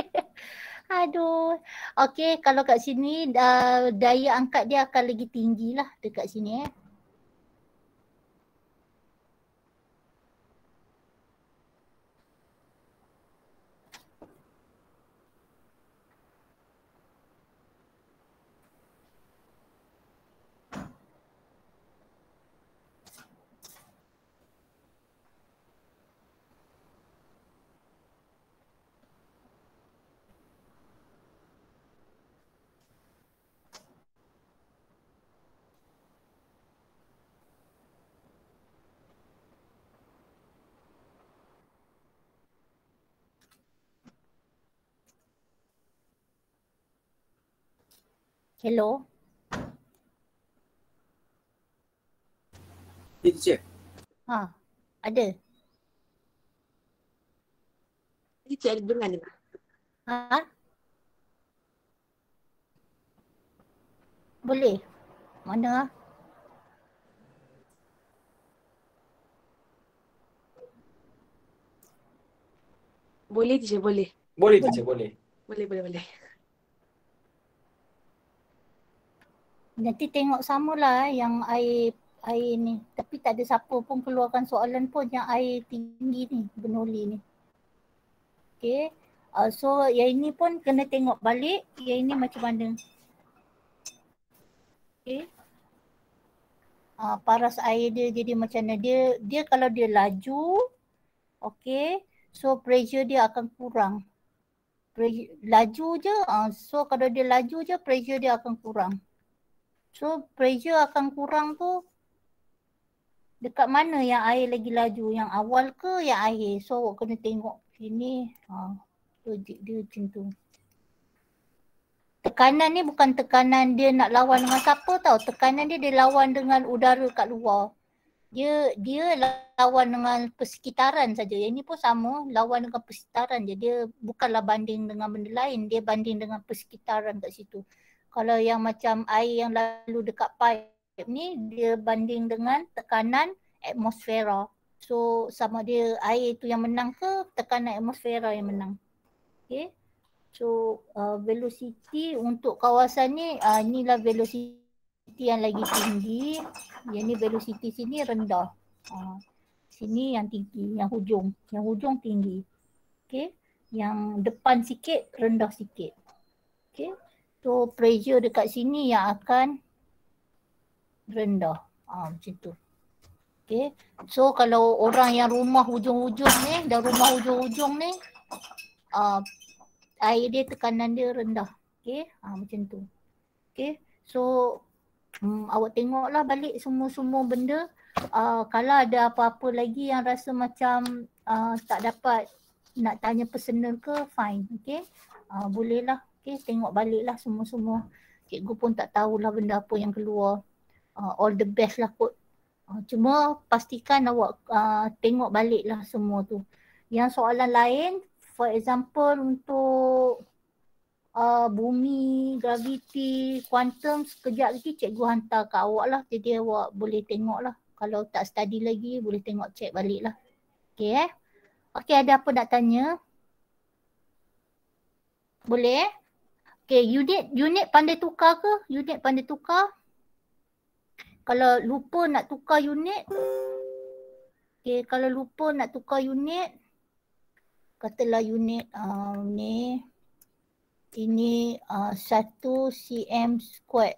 Aduh. Okay, kalau kat sini daya angkat dia akan lagi tinggi lah dekat sini Hello. Teacher. Ada. Teacher ada dengar ni. Boleh. Mana Boleh teacher, boleh. Boleh teacher, boleh. Boleh. Nanti tengok samalah yang air ni. Tapi tak ada siapa pun keluarkan soalan pun yang air tinggi ni, Bernoulli ni. Okay. So yang ini pun kena tengok balik yang ini macam mana. Okay. Paras air dia jadi macam mana. Dia kalau dia laju, okay, so pressure dia akan kurang. Laju je, so kalau dia laju je pressure dia akan kurang. So pressure akan kurang tu dekat mana yang air lagi laju? Yang awal ke yang akhir? So awak kena tengok sini. Logik dia macam tu. Tekanan ni bukan tekanan dia nak lawan dengan siapa tau. Tekanan dia lawan dengan udara kat luar. Dia lawan dengan persekitaran saja. Yang ni pun sama, lawan dengan persekitaran je. Dia bukanlah banding dengan benda lain. Dia banding dengan persekitaran kat situ. Kalau yang macam air yang lalu dekat pipe ni, dia banding dengan tekanan atmosfera. So sama dia air tu yang menang ke tekanan atmosfera yang menang. Okay. So velocity untuk kawasan ni, inilah velocity yang lagi tinggi. Yang ni velocity sini rendah. Sini yang tinggi, yang hujung. Yang hujung tinggi. Okay. Yang depan sikit, rendah sikit. Okay. So pressure dekat sini yang akan rendah. Macam tu. Okay. So kalau orang yang rumah hujung-hujung ni, dan rumah hujung-hujung ni, air dia tekanan dia rendah. Okay. Macam tu. Okay. So awak tengoklah balik semua benda. Kalau ada apa-apa lagi yang rasa macam tak dapat nak tanya personal ke, fine. Okay. Bolehlah. Okay, tengok baliklah semua. Cikgu pun tak tahulah benda apa yang keluar. All the best lah kot. Cuma pastikan awak tengok baliklah semua tu. Yang soalan lain, for example untuk bumi, graviti, quantum, sekejap lagi cikgu hantar kat awak lah. Jadi awak boleh tengok lah. Kalau tak study lagi, boleh tengok check balik lah. Okay Okay, ada apa nak tanya? Boleh Okay, unit pandai tukar ke? Unit pandai tukar? Kalau lupa nak tukar unit, okay, kalau lupa nak tukar unit, katalah unit ni, ini 1 cm squared,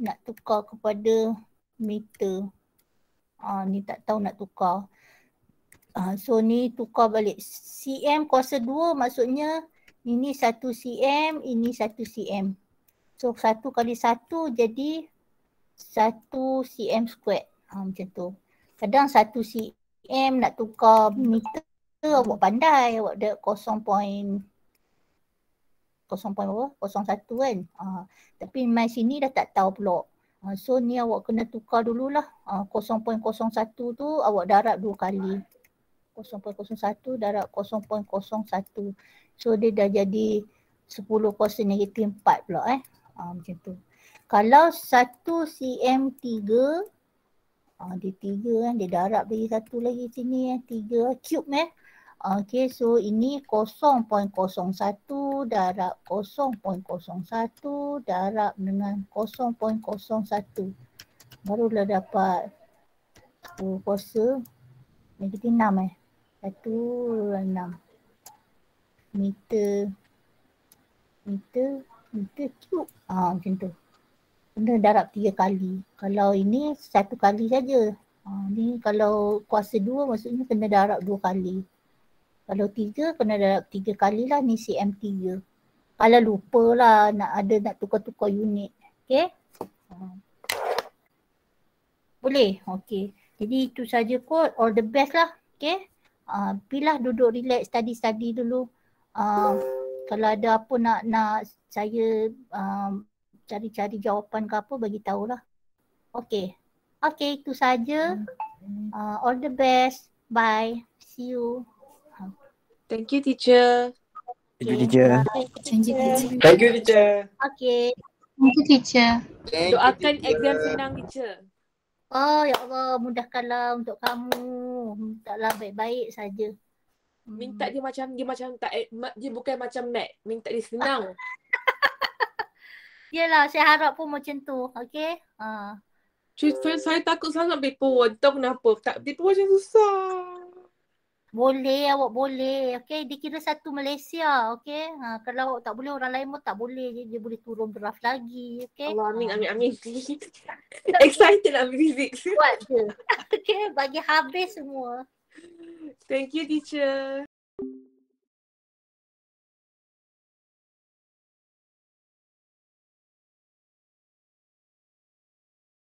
nak tukar kepada meter. Ni tak tahu nak tukar. So ni tukar balik. cm kuasa 2 maksudnya ini 1 cm, ini 1 cm. So 1 kali 1 jadi 1 cm squared. Macam tu. Kadang 1 cm nak tukar meter, awak pandai. Awak ada 0.01 kan. Tapi mai sini dah tak tahu pula. So ni awak kena tukar dululah. 0.01 tu awak darab 2 kali. 0.01 darab 0.01. So dia dah jadi 10 kuasa negatif 4 pula macam tu. Kalau 1 cm 3, dia 3 kan, dia darab lagi satu lagi sini 3 cube Okay, so ini 0.01 darab 0.01 darab dengan 0.01. Barulah dapat kuasa negatif 6 1, 6 meter cube. Macam tu. Kena darab 3 kali. Kalau ini 1 kali saja. Ni kalau kuasa 2 maksudnya kena darab 2 kali. Kalau 3 kena darab 3 kali lah ni cm3. Kalau lupa lah nak tukar-tukar unit. Okay. Boleh? Okay. Jadi itu saja kot. All the best lah. Okay. Pilah duduk relax, study dulu. Kalau ada apa nak saya cari-cari jawapan ke apa, bagi tahulah. Okay. Okay, itu saja. All the best. Bye. See you. Thank you, teacher. Thank you, teacher. Thank you, teacher. Okay. Thank you, teacher. Doakan exam senang, teacher. Oh, ya Allah, mudahkanlah untuk kamu. Mintalah baik-baik saja. Minta dia macam tak, dia bukan macam Mac. Minta dia senang. Yelah, saya harap pun macam tu. Okay. Saya takut sangat paper 1. Tahu kenapa? Paper 1 macam susah. Boleh, awak boleh. Okay, dia kira satu Malaysia. Okay. Kalau awak tak boleh, orang lain pun tak boleh. Dia boleh turun draft lagi. Okay. Allah, amin. Excited nak ambil physics. Buat je. Okay, bagi habis semua. Thank you, teacher.